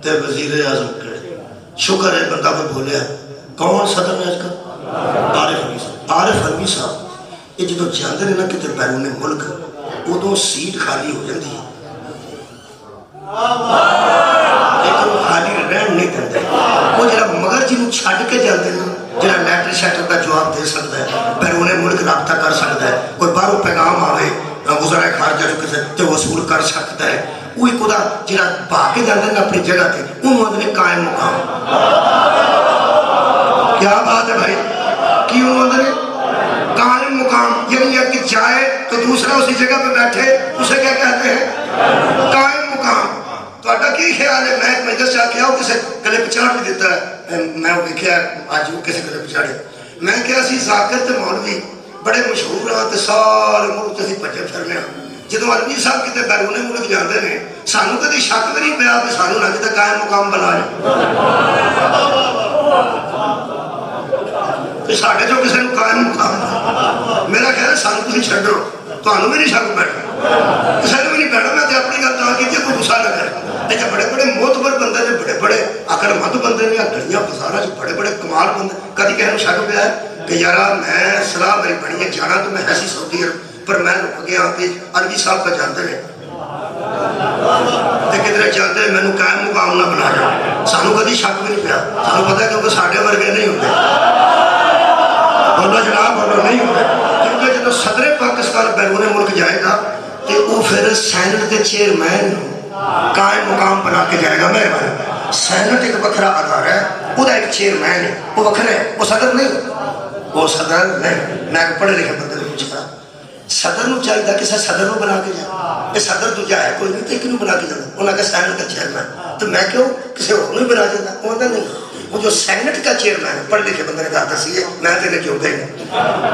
تے وزیر اعظم کیڑا شکر ہے بندہ میں بولیا کون صدر نے آج کل؟ عارف حنوی صاحب عارف حنوی صاحب یہ جدو جاندے نے نا کتے بیرون ملک ادو سیٹ خالی ہو جاندی ہے لیکن وہ خالی رہن نہیں دیندے وہ جڑا مگر جنوں چھڈ کے جاندے نا جڑا لیٹر شیٹر کا جواب دے سکتا ہے بیرون ملک رابطہ کر سکتا ہے کوئی باہروں پیغام آوے وزرائے خارجہ جو کسے تے وصول کر سکتا ہے وہی خدا جڑا بھاگ جاندے نا اپنی جگہ تے انہوں نے قائم مقام کیا بات ہے بھائی کیوں نے قائم مقام یعنی کہ جائے تو دوسرا اسی جگہ پہ بیٹھے اسے کیا کہتے ہیں قائم مقام تو اڈا کی خیال ہے میں ایک مجلس سے آکے آؤ کسے گلے پچاڑ بھی دیتا ہے میں وہ دیکھیا آج وہ کسے گلے پچاڑے میں کیا سی ذاکر تے مولوی بڑے مشہور ہیں تے سارے ملک تے بھجے پھرنے ہیں جدو عربی صاحب کتے بیرون ملک جاندے نے سانو کدی شک بھی نہیں پیا کہ سانو نہ کتے قائم مقام بنا لے کہ ساڈے جو کسی نے قائم مقام میرا خیال ہے سانو تسی چھڈو تانوں بھی نہیں شک بیٹھا کسی نے بھی نہیں بیٹھا میں تے اپنی گل تاں کیتی کوئی غصہ نہ کرے لیکن بڑے بڑے معتبر بندے نے بڑے بڑے عقل مند بندے نے گلیاں بازاراں وچ بڑے بڑے کمال بندے کدی کسی نے شک پیا کہ یارا میں صلاح میری بنی ہے جانا تو میں ایسی سعودی عرب پر میں رک گیا کہ عربی صاحب کا جانتے ہیں تے کدھر جانتے ہیں مینوں قائم مقام نہ بنا جاؤ سانو کدی شک بھی نہیں پیا سانو پتہ ہے کیونکہ ساڈے ورگے نہیں ہوندے بولو جناب بولو نہیں ہوندے کیونکہ جب صدر پاکستان بیرون ملک جائے گا تو وہ پھر سینٹ کے چیئرمین قائم مقام بنا کے جائے گا مہربانی سینٹ ایک وکھرا ادارہ ہے وہ ایک چیئرمین ہے وہ وکھرا ہے وہ صدر نہیں وہ صدر نہیں میں پڑھے لکھے بندے نے پوچھا صدر نو چاہیے کہ صدر نو بنا کے جائے یہ صدر تو جائے کوئی نہیں تو کنوں بنا کے جانا انہوں نے کہا سینٹ کا چیئرمین تو میں کیوں کسی اور نہیں بنا جاتا وہ نہیں وہ جو سینٹ کا چیئرمین ہے پڑھ لکھے بندے نے کہا دسی ہے میں تیرے کیوں گئی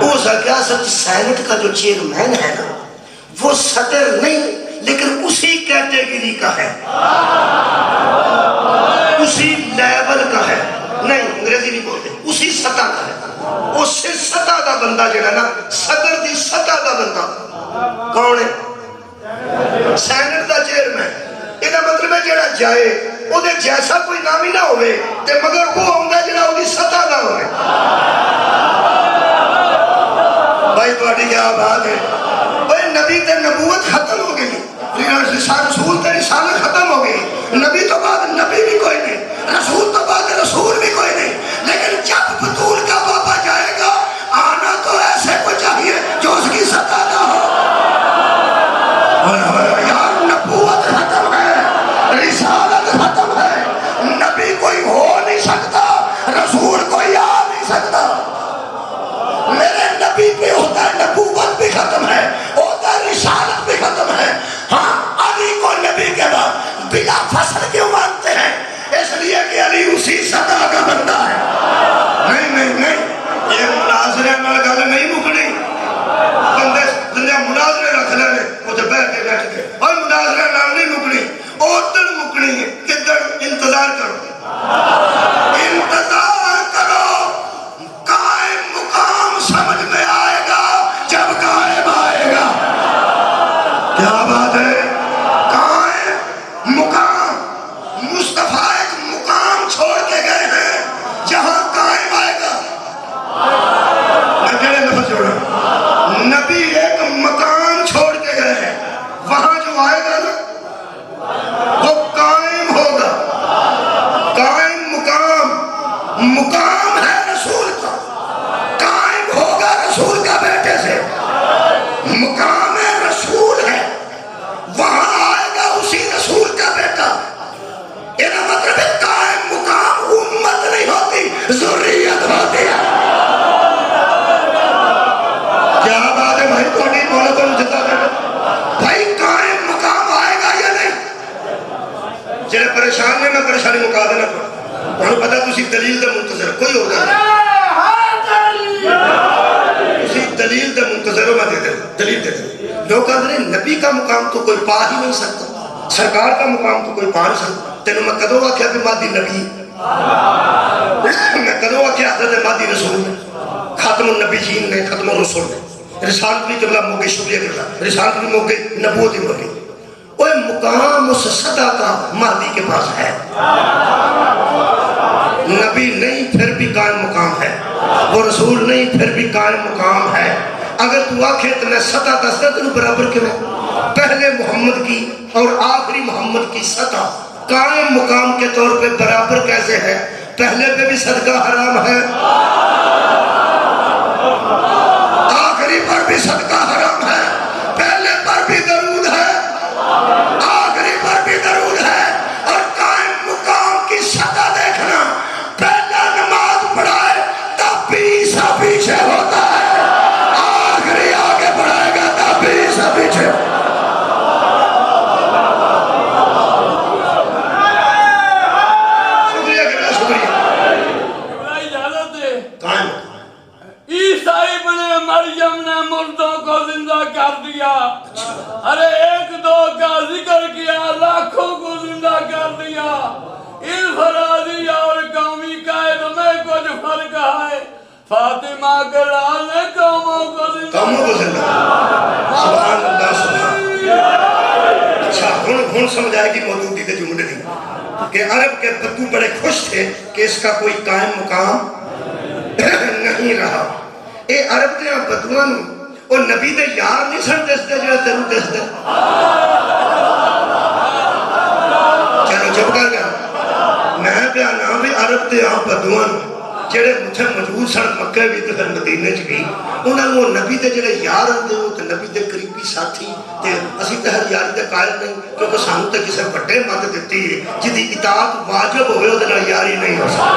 وہ کیا سب سینٹ کا جو چیئرمین ہے نا وہ صدر نہیں لیکن اسی کیٹیگری کا ہے اسی لیول کا ہے نہیں انگریزی نہیں بولتے اسی سطح کا ہے اسی سطح کا بندہ جڑا نا صدر دی سطح کا بندہ کون ہے سینٹ دا چیئرمین یہ مطلب ہے جڑا جائے وہ جیسا کوئی نام ہی نہ ہوئے تے مگر وہ آؤں جڑا وہ سطح نہ ہوئے بھائی تھوڑی کیا بات ہے بھائی نبی تے نبوت ختم ہو گئی رسول تے رسالت ختم ہو گئی نبی تو بعد نبی بھی کوئی نہیں رسول تو بعد رسول بھی کوئی نہیں لیکن جب بطول کا بابا جائے گا آنا تو ایسے کو چاہیے جو اس کی سطح نہ ہو یار نبوت ختم ہے رسالت ختم ہے نبی کوئی ہو نہیں سکتا رسول کوئی آ نہیں سکتا میرے نبی پہ ہوتا ہے نبوت بھی ختم ہے ہوتا ہے رسالت بھی ختم ہے ہاں علی کو نبی کے بعد بلا فصل کیوں مانتے ہیں اس لیے کہ علی اسی سطح کا بندہ ہے نہیں یہ مناظرے میں گل نہیں مکنی بندے مناظرے رکھ لینے وہ تو بیٹھ کے اور مناظرے نام نہیں مکنی اوتر مکنی ہے کدھر انتظار کرو قائم مقام سمجھ میں آئے گا جب قائم آئے گا کیا بات ہے قائم مقام مصطفیٰ ایک مقام چھوڑ کے گئے ہیں جہاں قائم آئے گا میں کہنے لفظ جوڑا نبی ایک مقام چھوڑ کے گئے ہیں وہاں جو آئے گا نا وہ قائم ہوگا قائم مقام ہے رسول کا قائم ہوگا رسول کا بیٹے سے مقام رسول ہے وہاں آئے گا اسی رسول کا بیٹا یہ مطلب ہے قائم مقام امت نہیں ہوتی ذریت ہوتی ہے کیا بات ہے بھائی تو نہیں بولا تو مجھتا ہے بھائی قائم مقام آئے گا یا نہیں جنہیں پریشان ہے میں پریشانی مکا دینا پڑا انہوں پتا تسی دلیل دے منتظر کوئی ہوگا نہیں تسی دلیل دے منتظر ہو میں دے دے دلیل دیتے ہیں لوگ کہتے ہیں نبی کا مقام تو کوئی پا ہی نہیں سکتا، سرکار کا مقام تو کوئی پا نہیں سکتا. تینوں میں کدوں آکھیا کہ مادی نبی، میں کدوں آکھیا حضرت مادی رسول نے، خاتم النبیین نے، ختم الرسول نے، رسالت بھی قبلہ موگے شکریہ قبلہ، رسالت بھی موگے نبوت بھی موگے. وہ مقام اس صدا کا مہدی کے پاس ہے. نبی نہیں پھر بھی قائم مقام ہے، وہ رسول نہیں پھر بھی قائم مقام ہے. اگر تو آکھے تو میں سطح دستا تینوں برابر کیوں ہے؟ پہلے محمد کی اور آخری محمد کی سطح قائم مقام کے طور پہ برابر کیسے ہے؟ پہلے پہ بھی صدقہ حرام ہے، آخری پر بھی صدقہ حرام ہے، پہلے پر بھی درود ہے، آخری پر بھی درود ہے. اور قائم مقام کی سطح دیکھنا، پہلا نماز پڑھائے تب بھی عیسیٰ پیچھے ہوتا ہے، آخری آگے بڑھائے گا تب بھی عیسیٰ پیچھے. مریم نے مردوں کو زندہ کر دیا، ارے ایک دو کا ذکر کیا، لاکھوں کو زندہ کر دیا. انفرادی اور قومی قائد میں کچھ فرق ہے. فاطمہ کے لال نے قوموں کو زندہ سبحان اللہ سبحان اللہ. اچھا ہن سمجھ آئے گی موجودی کے جملے نہیں کہ عرب کے بدو بڑے خوش تھے کہ اس کا کوئی قائم مقام نہیں رہا. اے عرب دے بدوان اور نبی دے یار نہیں سن دستے جو تینوں دستے. چلو چپ کر گیا. میں پہ آنا بھی عرب دے بدوان جڑے مجھے موجود سن مکہ بھی تو پھر مدینے چ بھی، انہاں نوں نبی دے جڑے یار ہوندے ہو تے نبی دے قریبی ساتھی تے اسی تے ہر یاری دے قائل نہیں، کیونکہ سانوں تے کسے بڑے مدد دتی ہے جدی اطاعت واجب ہوئے اودے نال یاری نہیں ہو سکتی.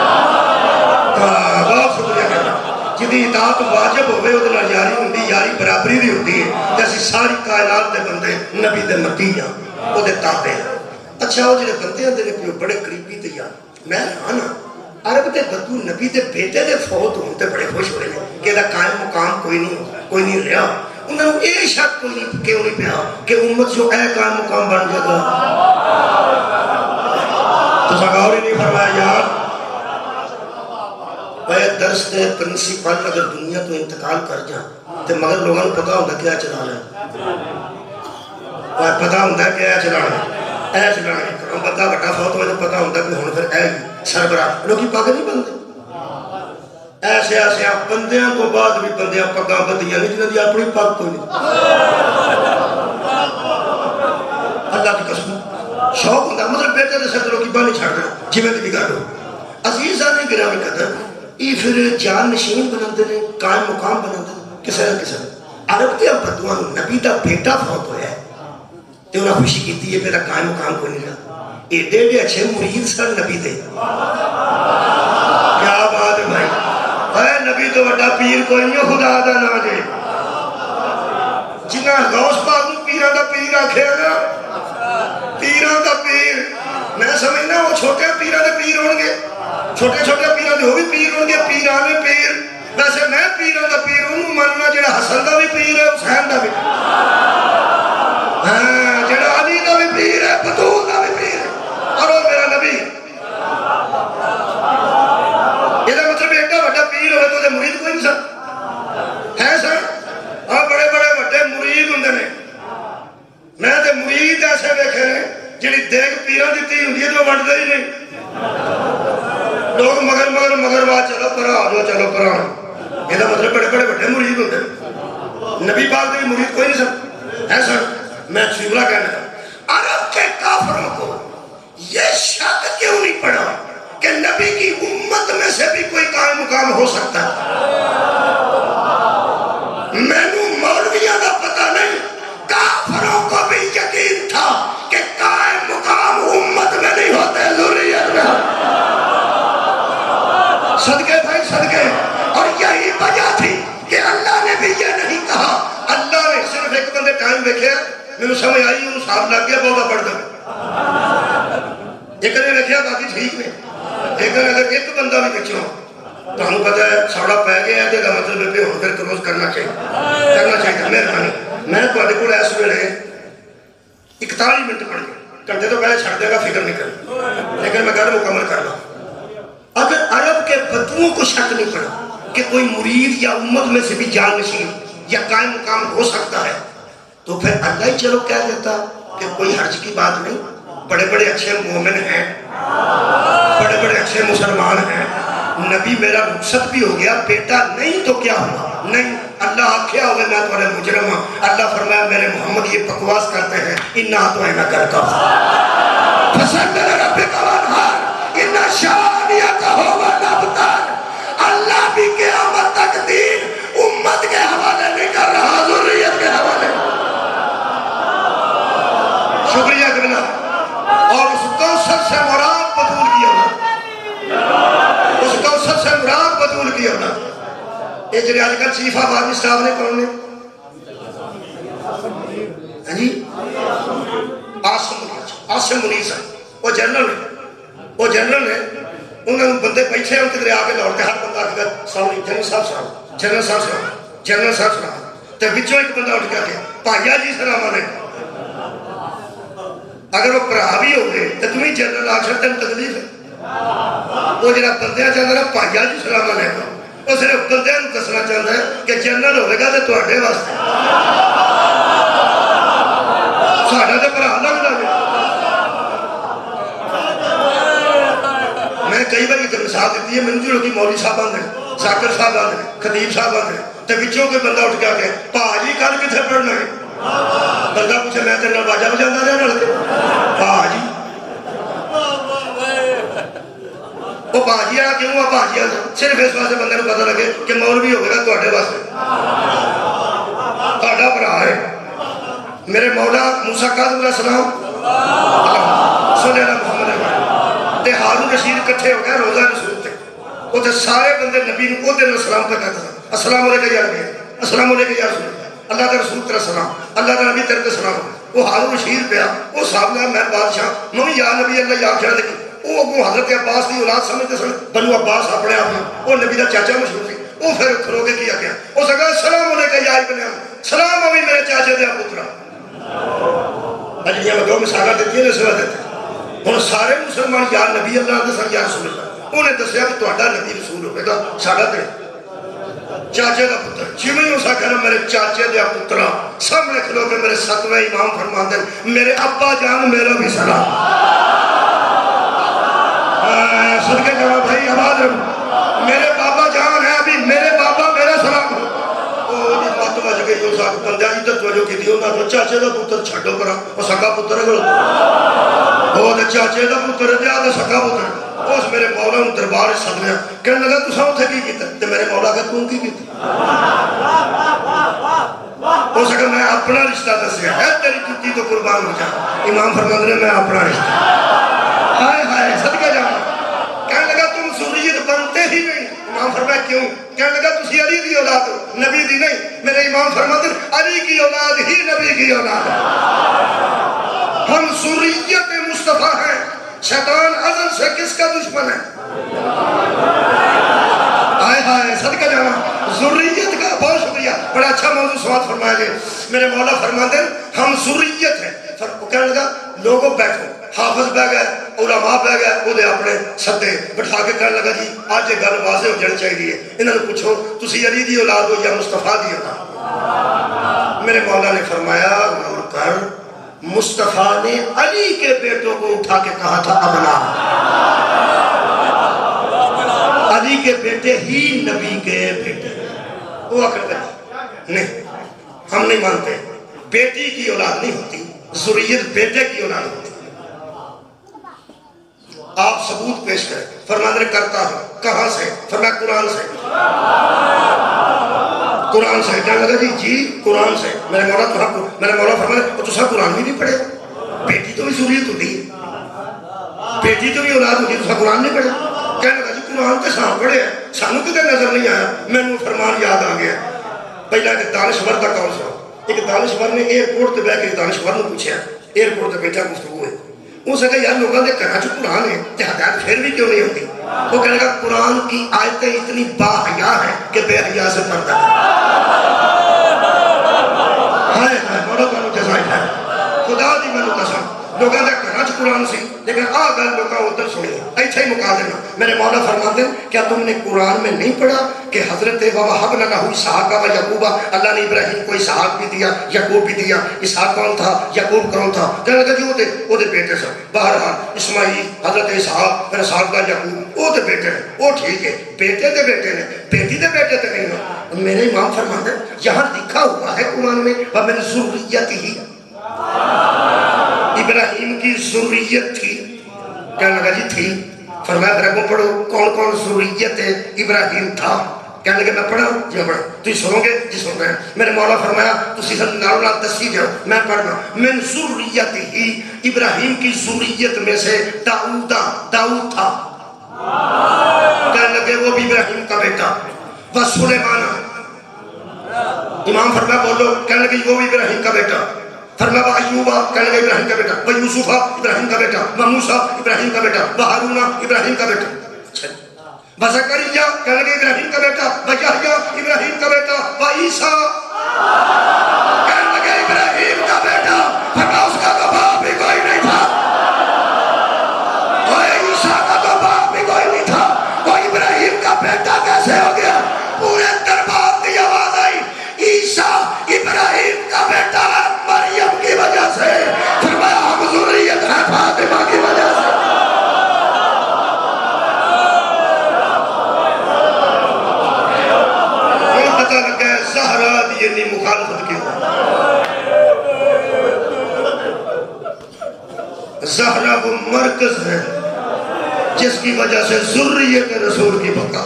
بہت شکریہ کرنا. جدی اطاعت واجب ہوئے اودے نال یاری ہوندی، یاری برابری دی ہوندی ہے. تے اسی ساری کائنات دے بندے نبی دے متی ہاں، اودے تابع. اچھا وہ جڑے بندے ہوندے نے بڑے قریبی تے یار، میں نا عرب دے بدو نبی دے بیٹے دے فوت ہون تے بڑے خوش ہوئے کہ دا قائم مقام کوئی نہیں رہا. انہوں نے یہ شک کیوں نہیں پیا کہ امت جو اے قائم مقام بن جائے گا. تو غور ہی نہیں فرمایا یار. اے درس دے پرنسپل اگر دنیا تو انتقال کر جائیں تو مگر لوگوں کو پتا ہوتا کیا چلا لیں، پتا ہوتا کیا چلا لیں، اے چلا لیں کروں بندہ بڑا فوت ہوئے تو پتا ہوتا کہ ہوں پھر اے سربراہ لوگی پاک نہیں بنتے. ایسے ایسے بندیاں کو بعد بھی بندیاں پگاں بدیاں نہیں جنہوں دی اپنی پاک کوئی نہیں. اللہ کی قسم شوق ہوتا مطلب بیٹے دے ساتھ لوگی بانی چھاڑ دیں جی میں بھی گا دو. عزیزہ نے گرامی قدر یہ پھر جان نشین بناندے نے، قائم مقام بناندے نے کسے نہ کسے. عرب دے بدوان نبی دا بیٹا فوت ہویا ہے تے انہاں خوشی کیتی ہے میرا قائم مقام کوئی نہیں رہا. ایڈے ایڈے اچھے مرید سن نبی دے. کیا بات ہے بھائی. اے نبی تو بڑا پیر کوئی نہیں خدا دا نا جے. جنہاں غوث پاک نوں پیراں دا پیر آکھیا نا، پیراں دا پیر، میں سمجھنا وہ چھوٹے پیراں دے پیر ہون گے، چھوٹے چھوٹے پیراں دے وہ بھی پیر ہون گے، پیرانے پیر. ویسے میں پیراں دا پیر انہوں مننا جڑا حسن دا بھی پیر ہے، حسین دا بھی، ہاں جڑا علی دا بھی پیر ہے، بطول دا بھی پیر ہے، اور وہ میرا نبی. یہ مطلب ایڈا بڑا پیر ہوئے تو مرید کوئی نہیں سن ہے سر. اور بڑے بڑے بڑے مرید ہوندے نے. میں تے مرید ایسے دیکھے نے جڑی دیکھ پیراں دتی ہوندی ہے تو وڈدے ہی نہیں. لوگ مگر مگر مگر بات چلو پرا آ جاؤ چلو پرا. یہ مطلب بڑے بڑے بڑے مرید ہوندے نے. نبی پاک دے مرید کوئی نہیں سن ہے سر. میں سیورا کہنا تھا عرب کے کافروں کو یہ شک کیوں نہیں پڑا کہ نبی کی امت میں سے بھی کوئی قائم مقام ہو سکتا ہے. میں نو مولویاں دا پتہ نہیں، کافروں کو بھی یقین تھا کہ قائم مقام امت میں نہیں ہوتے ذریت میں. صدقے بھائی صدقے. اور یہی وجہ تھی کہ اللہ نے بھی یہ نہیں کہا. اللہ نے صرف ایک بندے ٹائم دیکھے میرے سمجھ آئی انہوں صاحب لگ گیا بہت پڑھ دیں. ایک نے دیکھا باقی ٹھیک نے. لیکن اگر ایک بندہ بھی پچھوں تو ہمیں پتہ ہے ساڑا پہ گیا ہے تو مطلب ہے ہم پھر کروز کرنا چاہیے مہربانی. میں تھوڑے کو اس ویلے 41 منٹ پڑھ گیا گھنٹے تو پہلے چھڑ دے گا فکر نہیں کرنا لیکن میں گل مکمل کر رہا ہوں اگر عرب کے بدوؤں کو شک نہیں پڑا کہ کوئی مرید یا امت میں سے بھی جانشین یا قائم مقام ہو سکتا ہے تو پھر اللہ ہی چلو کہہ دیتا کہ کوئی حرج کی بات نہیں بڑے بڑے اچھے مومن ہیں بڑے بڑے اچھے مسلمان ہیں نبی میرا رخصت بھی ہو گیا بیٹا نہیں تو کیا ہوا نہیں اللہ آکھیا ہوگا میں تمہارے مجرم ہوں اللہ فرمایا میرے محمد یہ بکواس کرتے ہیں انہا تو اینا کرتا ہوں فسنڈر ربی قوانہار انہا شانیت ہوگا نبتار اللہ بھی قیامت تک دین امت کے حوالے نہیں کر رہا ذریت کے حوالے شکریہ کرنا اور اس کوثر سے مراد قبول کیا ہونا اس کوثر سے مراد قبول کیا ہونا یہ جنہیں آج کل چیف آف آرمی سٹاف نے کون نے جی آسم منیز وہ جنرل نے انہوں نے بندے بیٹھے ہیں ان کے دریا کے لوڑ کے ہر بندہ آگے گا سامنے جنرل صاحب سلام تو بچوں ایک بندہ اٹھ گیا پائیا جی سلام علیکم اگر وہ پرا بھی ہو گئے تو تمہیں جنرل آخر تین تکلیف ہے وہ جنہا بندیاں چاہتا ہے پائیا جی سلام علیکم وہ صرف بندیاں نو دسنا چاہتا ہے کہ جنرل ہوئے گا تو تواڈے واسطے ساڈا تے پرا لگ لگے میں کئی بار ایک مثال دیتی ہے میں جو مولوی صاحب آندے ذاکر صاحب آندے خطیب صاحب آندے تو بچوں کوئی بندہ اٹھ کے آ کے پاجی کل کتنے پڑھنا ہے بندہ پوچھے میں تیرے نال باجا بجاندہ رہا نال کے پاجی وہ پاجی آ کیوں آ پاجی آ صرف اس واسطے بندے کو پتہ لگے کہ مولوی ہوگا تواڈے واسطے تواڈا بھرا ہے میرے مولا موسیٰ کاظم علیہ السلام صلی اللہ محمد علیہ تے ہارون رشید کٹھے ہو گئے روزہ رسول تے وہ تے سارے بندے نبی کو دے نال سلام پہ کہتا السلام علیکم یا نبی السلام علیکم یا رسول اللہ کا رسول تیرا سلام اللہ کا نبی تیرے سلام وہ ہارون رشید پیا وہ صاحب نے میں بادشاہ میں یا نبی اللہ یا آخر دیکھ وہ اگوں حضرت عباس کی اولاد سمجھتے سن بنو عباس اپنے آپ وہ نبی کا چاچا مشہور تھی وہ پھر کھلو کے کیا گیا وہ سکا السلام علیکم یا ابن سلام ہوئی میرے چاچے دیا پترا اجلیاں میں دو مثالہ دیتی ہیں نسبت دیتے ہن سارے مسلمان یا نبی اللہ دے سن یا رسول اللہ انہیں دسیا کہ تہاڈا نبی رسول ہوئے گا ساڈا تے چاچے دا پتر جویں اس کہنا میرے چاچے دا پترا سامنے کھلو کے میرے ستویں امام فرماندے میرے ابا جان میرا بھی سلام صدقے جواب بھائی آواز رکھو میرے بابا جان ہے ابھی میرے بابا میرا سلام بات بج گئی اس بندہ عزت وجہ کی تھی انہوں نے چاچے دا پتر چھڈو کرا وہ سکا پتر ہے وہ چاچے دا پتر ہے جا سکا پتر اس میرے مولا نے دربار سد لیا کہنے لگا تو سب اتنے کی کیتا تو میرے مولا کہ تم کی کیتا ہو سکتا میں اپنا رشتہ دسیا ہے تیری جتی تو قربان ہو جا امام فرماندے نے میں اپنا رشتہ ہائے ہائے صدقہ جانا کہنے لگا تم ذریت بنتے ہی نہیں امام فرمایا کیوں کہنے لگا تسی علی کی اولاد ہو نبی دی نہیں میرے امام فرماتے علی کی اولاد ہی نبی کی اولاد ہے ہم ذریت مصطفیٰ ہیں شیطان ازل سے کس کا دشمن ہے آئے ہائے صدقہ جانا ذریت کا بہت شکریہ بڑا اچھا موضوع سوال فرمایا گئے میرے مولا فرماتے ہیں ہم ذریت ہیں کہنے لگا لوگوں بیٹھو حافظ بہ گئے علماء بہ گئے وہ دے اپنے سدے بٹھا کے کہنے لگا جی آج یہ گل واضح ہو جانی چاہیے انہوں نے پوچھو تسی علی دی اولاد ہو یا مصطفیٰ دی اولاد میرے مولا نے فرمایا غور کر مصطفیٰ نے علی کے بیٹوں کو اٹھا کے کہا تھا ابنا علی کے بیٹے ہی نبی کے بیٹے وہ اکر کر نہیں ہم نہیں مانتے بیٹی کی اولاد نہیں ہوتی ذریت بیٹے کی اولاد ہوتی آپ ثبوت پیش کریں فرمانے نے کرتا ہوں کہاں سے فرمایا قرآن سے قرآن سے کہنے لگا جی قرآن سے میرے مولا فرمانے تو سا قرآن بھی نہیں پڑھے بیٹی تو بھی ذریت ہوتی ہے بیٹی تو بھی اولاد ہوتی ہے تو سا قرآن نہیں پڑھے کہنے لگا جی قرآن کے ساتھ پڑھے ہیں سانو کدھر نظر نہیں آیا میں نے فرمان یاد آ گیا پہلا کہ دانشور کا کون سا ایک دانشور نے ایئرپورٹ تے بیٹھ کے دانشور نے پوچھا ایئرپورٹ تے بیٹھا گفتگو ہے وہ سکتا یار لوگوں نے کہا جو قرآن ہے کہ ہدایت پھر بھی کیوں نہیں ہوتی وہ کہنے لگا قرآن کی آیتیں اتنی با حیا ہیں کہ بے حیا سے پردہ ہے ہائے ہائے مولا تانوں جزائے ہے خدا دی مینوں قسم لوگوں کے گھر قرآن سی لیکن آ گل لوگوں ادھر سنی ایتھے ہی مکا دینا میرے مولا فرماتے ہیں کیا تم نے قرآن میں نہیں پڑھا کہ حضرت وَوَهَبْنَا لَهُ اسحاق و یعقوب اللہ نے ابراہیم کو اسحاق بھی دیا یعقوب بھی دیا اسحاق کون تھا یعقوب کون تھا کہنے لگا جی وہ دے بیٹے سن بہرحال اسماعیل حضرت اسحاق پھر اسحاق کا یعقوب وہ دے بیٹے ہیں وہ ٹھیک ہے بیٹے دے بیٹے نے بیٹی دے بیٹے تے نہیں ہیں میرے امام فرماتے ہیں یہاں لکھا ہوا ہے قرآن میں وَمِن ذُرِّيَّتِهِ ابراہیم کی ذریت تھی کہنے لگا جی تھی فرمایا پھر اگوں پڑھو کون کون ذریت ابراہیم تھا کہنے لگے میں پڑھا جی میں پڑھا تھی سنو گے جی سن رہے ہیں میرے مولا فرمایا تسی نال دسی جاؤ میں پڑھنا من ذریت ہی ابراہیم کی ذریت میں سے داؤد تھا کہنے لگے وہ بھی ابراہیم کا بیٹا و سلیمان امام فرمایا بولو کہنے لگے وہ بھی ابراہیم کا بیٹا فرمایا ایوبا کہنے لگا ابراہیم کا بیٹا و یوسفا ابراہیم کا بیٹا و موسیٰ ابراہیم کا بیٹا و ہارون ابراہیم کا بیٹا و زکریا کہنے لگا ابراہیم کا بیٹا و یحییٰ ابراہیم کا بیٹا و عیسیٰ کہنے لگا ابراہیم کا بیٹا فرمایا اس کا تو باپ بھی کوئی نہیں تھا اور عیسیٰ کا تو باپ بھی کوئی نہیں تھا وہ ابراہیم کا بیٹا کیسے ہو گیا پورے دربار کی آواز آئی عیسیٰ ابراہیم کا بیٹا ہے مریم کی وجہ سے فرمایا ہم ذریت ہے فاطمہ کی وجہ سے یہ پتہ لگا ہے زہرا دی اتنی مخالفت کی زہرا وہ مرکز ہے جس کی وجہ سے ذریت رسول کی بقا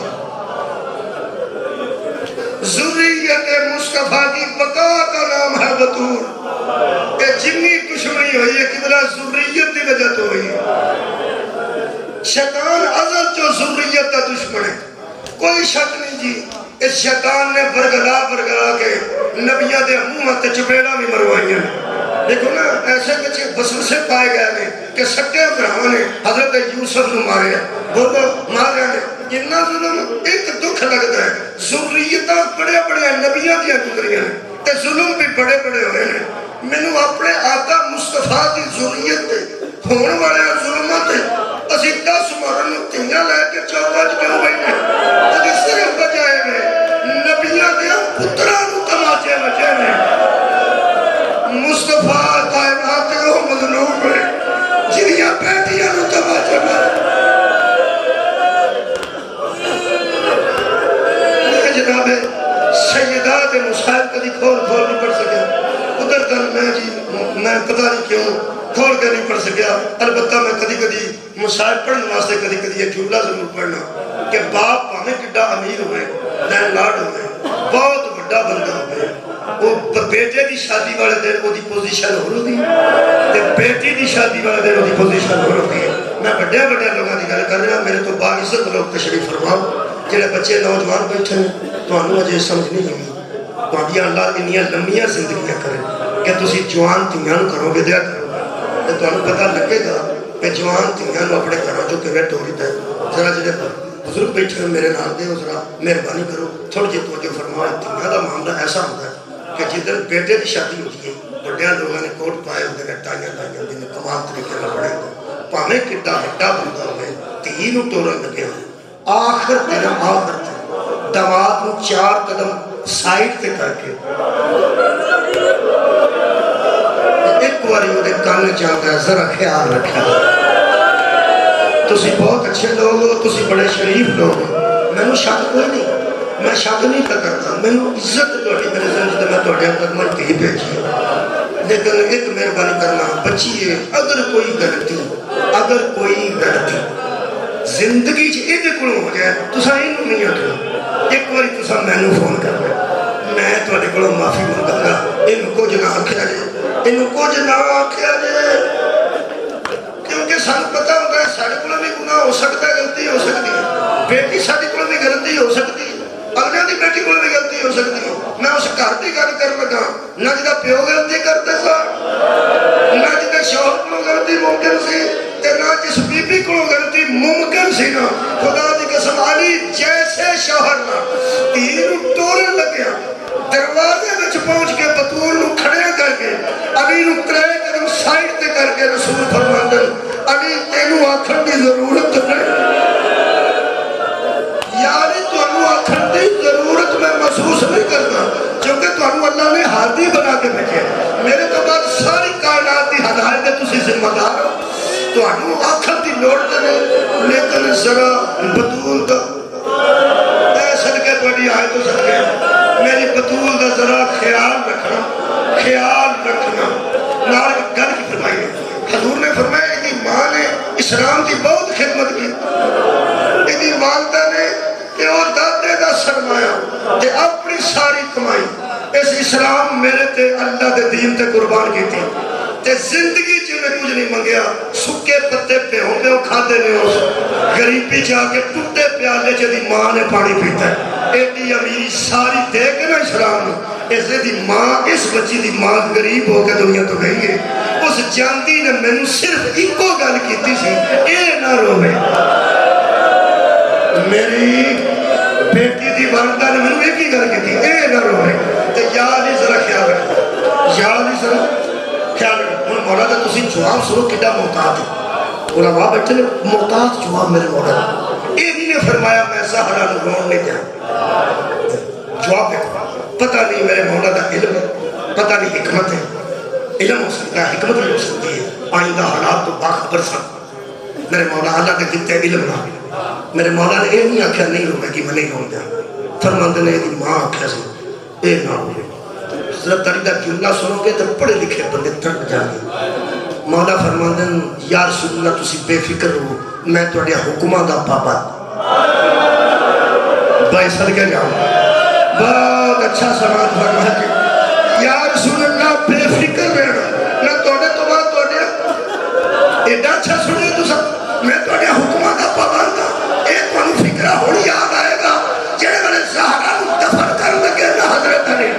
ذریت مصطفیٰ کی بقا کا نام ہے بطول کہ جنی دشمنی ہوئی ہے قبلہ ذریت کی وجہ تو ہوئی شیطان ازل جو ذریت کا دشمن ہے کوئی شک نہیں جی اس شیطان نے برگلا کے نبیہ دے امومت چپیڑا بھی مروائی ہیں دیکھو نا ایسے کچھ وسوسے پائے گئے ہیں کہ سکے ابراہیم نے حضرت یوسف نے مارے ہیں بولو مارے ہیں اتنا ظلم ایک دکھ لگتا ہے ذریتاں بڑے بڑے نبیاں دیا گزریاں ہیں تے ظلم بھی بڑے بڑے ہوئے ہیں میں نے اپنے آقا مصطفیٰ کی ذریت تے ہون والے ظلمات تے اسی 10 مرن تیاں لے کے چوکاج کیوں بیٹھے تے صرف بجائے میں نبیاں دیا پتراں نو تماچے بچے نے مصطفیٰ کائنات کے وہ مظلوم ہے جنیاں بیٹیاں نو تماچے بچے جناب سیدات مصاحب کدی کھول نہیں پڑھ سکیا ادھر کر میں پتہ نہیں کیوں کھول کے نہیں پڑھ سکیا البتہ میں کدی مصاحب پڑھنے واسطے کدی ایک جملہ ضرور پڑھنا کہ باپ پانے کڈا امیر ہوئے لینڈ لارڈ ہوئے بہت بڑا بندہ ہوئے وہ بیٹے دی شادی والے دن وہ دی پوزیشن ہو رہی تے بیٹی دی شادی والے دن وہ دی پوزیشن ہو رہی ہے میں بڑے لوگوں کی گل کر رہا میرے تو باعزت لوگ تشریف فرماؤ جڑے بچے نوجوان بیٹھے ہیں تانوں اجے سمجھ نہیں آئی تہاڈیاں اللہ انیاں لمبیاں زندگیاں کرے کہ تسی جوان دھیاں نوں کرو ودیا کرو تے تانوں پتہ لگے گا کہ جوان دھیاں نوں اپنے گھراں چوں کیویں ٹورید ہے ذرا جڑے بزرگ بیٹھے ہیں میرے نال دے ذرا مہربانی کرو تھوڑی جی توجہ فرماؤ دھیاں دا معاملہ ایسا ہوتا ہے کہ جدھر بیٹے کی شادی ہوتی ہے بڑیاں لوگوں نے کوٹ پائے ہوتے ہیں ٹائیاں لائیاں ہوتی ہیں کمال طریقے نال پڑھے ہوتے پاویں کڈا ہٹا بندہ ہوئے دھی نوں ٹورن لگے ہوئے آخر تے دماد نو 4 قدم سائٹ تے کر کے ایک باری وہ کان چاہتا ہے ذرا خیال رکھا تسی بہت اچھے لوگ ہو تسی بڑے شریف لوگ ہو میں شک کوئی نہیں میں شک نہیں کرتا میں عزت توڑی میرے زندگی میں توڑے تک میں کہیں بھیجی لیکن ایک مہربانی کرنا بچی ہے اگر کوئی غلطی زندگی چ کولوں ہو جائے تساں اینوں نہیں آکھنا ایک باری تساں مینوں فون کر لو میں تواڈے کولوں معافی منگاں گا اینوں کچھ نہ آکھیا جے کیونکہ سانوں پتہ ہوتا ہے ساڈے کولوں بھی گناہ ہو سکتا ہے غلطی ہو سکتی ہے بیٹی ساڈی کولوں بھی غلطی ہو سکتی ہے اگلے دی بیٹی کولوں بھی غلطی ہو سکتی ہے میں اس گھر دی گل کر لگا نہ جدا پیو غلطی کرتے سا نہ جدا شوہر کولوں غلطی ممکن سی تے نہ جس بی بی کو غلطی ممکن سی نا خدا دی قسم علی جیسے شوہر نہ تیر ٹورن لگیا دروازے میں پہنچ کے بطول نو کھڑے کر کے علی نو ترے قدم سائڈ تے کر کے رسول فرماندے علی تینوں آکھن دی ضرورت نہیں یاری تانوں آکھن دی ضرورت میں محسوس نہیں کرتا کیونکہ تانوں اللہ نے ہادی بنا کے بھیجا میرے تو بعد ساری کائنات دی ہدایت دے تسی ذمہ دار ہو تانوں آکھن دی لوڑ تے نہیں لیکن ذرا بطول دا اے صدقے تہاڈی آئے تو صدقے میری بطول دا ذرا خیال رکھنا نال گل کی فرمائی حضور نے فرمایا کہ ماں نے اسلام کی بہت خدمت کی یہ والدہ نے کہ وہ دادے دا سرمایہ تے اپنی ساری کمائی اس اسلام میرے تے اللہ دے دین تے قربان کی تھی تے زندگی جنہیں کچھ نہیں منگیا سکے پتے پیوں کھا دینے اس غریبی جا کے ٹوٹے پیالے جدی ماں نے پانی پیتا ہے ایڈی امیری ساری دے کے نا اسلام نے اس دی ماں اس بچی دی ماں غریب ہو کے دنیا تو گئی ہے اس جاندی نے میں صرف ایکو گل کیتی سی اے نہ روے میری بیٹی دی والدہ نے میں ایک ہی گل کیتی اے نہ روے تے یا علی ذرا خیال رکھو یا علی ذرا خیال رکھو انہوں مولا دا تسی جواب سنو کڈا محتاط ہے علماء بیٹھے نے محتاط جواب میرے مولا دا اے نے فرمایا میں زہرا نو رون نہیں دیا جواب دیکھو پتہ نہیں میرے مولا دا علم ہے پتہ نہیں حکمت ہے علم ہو سکتا ہے حکمت بھی ہو سکتی ہے آئندہ حالات تو باخبر سن میرے مولا اللہ کے دیتے علم نہ میرے مولا نے یہ نہیں آکھیا نہیں روے کہ میں نہیں رو دیا فرماندے نے یہ ماں آکھیا سی اے نہ روے حضرت علی دا جملہ سنو گے تو پڑھے لکھے بندے تڑپ جائیں مولا فرماندے یا رسول اللہ تسی بے فکر ہو میں تواڈے حکماں دا پابند بھائی صدقے جاؤں بہت اچھا سماعت فرمایا کہ یا رسول اللہ بے فکر رہنا میں توڑے تو بات توڑے ایڈا اچھا سنیے تو سب میں توڑے حکمہ دا پابند ہوں ایک وہاں فکرہ ہونی یاد آئے گا جنہیں میں نے زہرہ دفن کر لگے نہ حضرت نے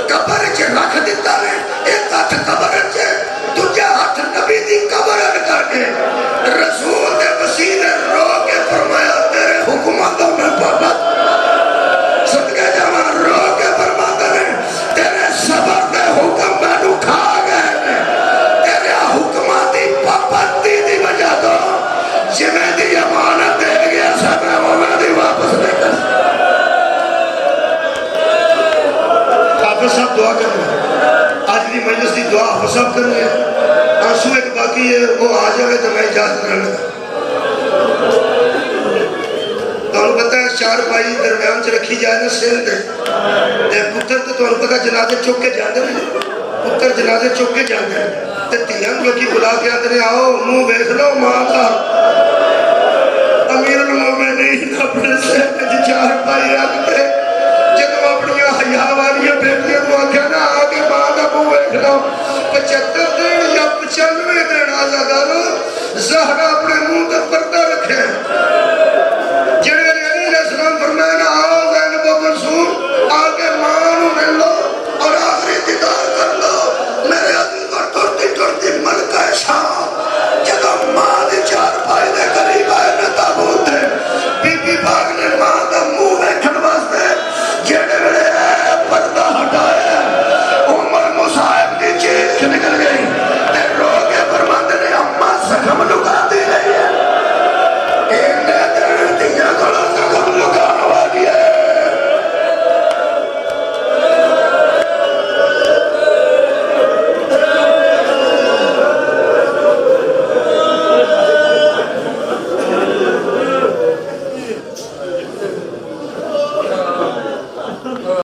قبر چے رکھ دیتا نے ایک ہاتھ قبر چے تجھے ہاتھ نبی دی قبر کر کے رسول دے وسیلے رو کے فرمایا تیرے حکمہ دا میں پابند صدقے جانا رو کے فرماتا ہے تیرے صبر دے حکم میں نکھا گئے ہیں تیرے حکماتی پابندی دی وجہ دو جمیں دی امانت دے گیا سب میں وہ دی واپس لے کر حافظ صاحب دعا کرنے آج دی مجلس دی دعا حافظ صاحب کرنے آنسو ایک باقی ہے وہ آ جائے تو میں اجازت رہنے گا تو انہوں پتہ ہے چار پائی درمیان سے رکھی جائے نا سین دے پتر تو انہوں پتہ جنازے چوک کے جاندے ہیں پتر جنازے چوک کے جاندے ہیں تے تیان لوگی بلا کے آتے ہیں آؤ منہ بیٹھ لو ماں کا امیر المومنین اپنے سین میں چار پائی رکھ دے جب اپنی حیاء والی بیٹیاں تو آکھا نا آگے ماں کا منہ بیٹھ لو 75 دن یا 95 دن آزادارو زہرہ اپنے منہ تک پردہ رکھے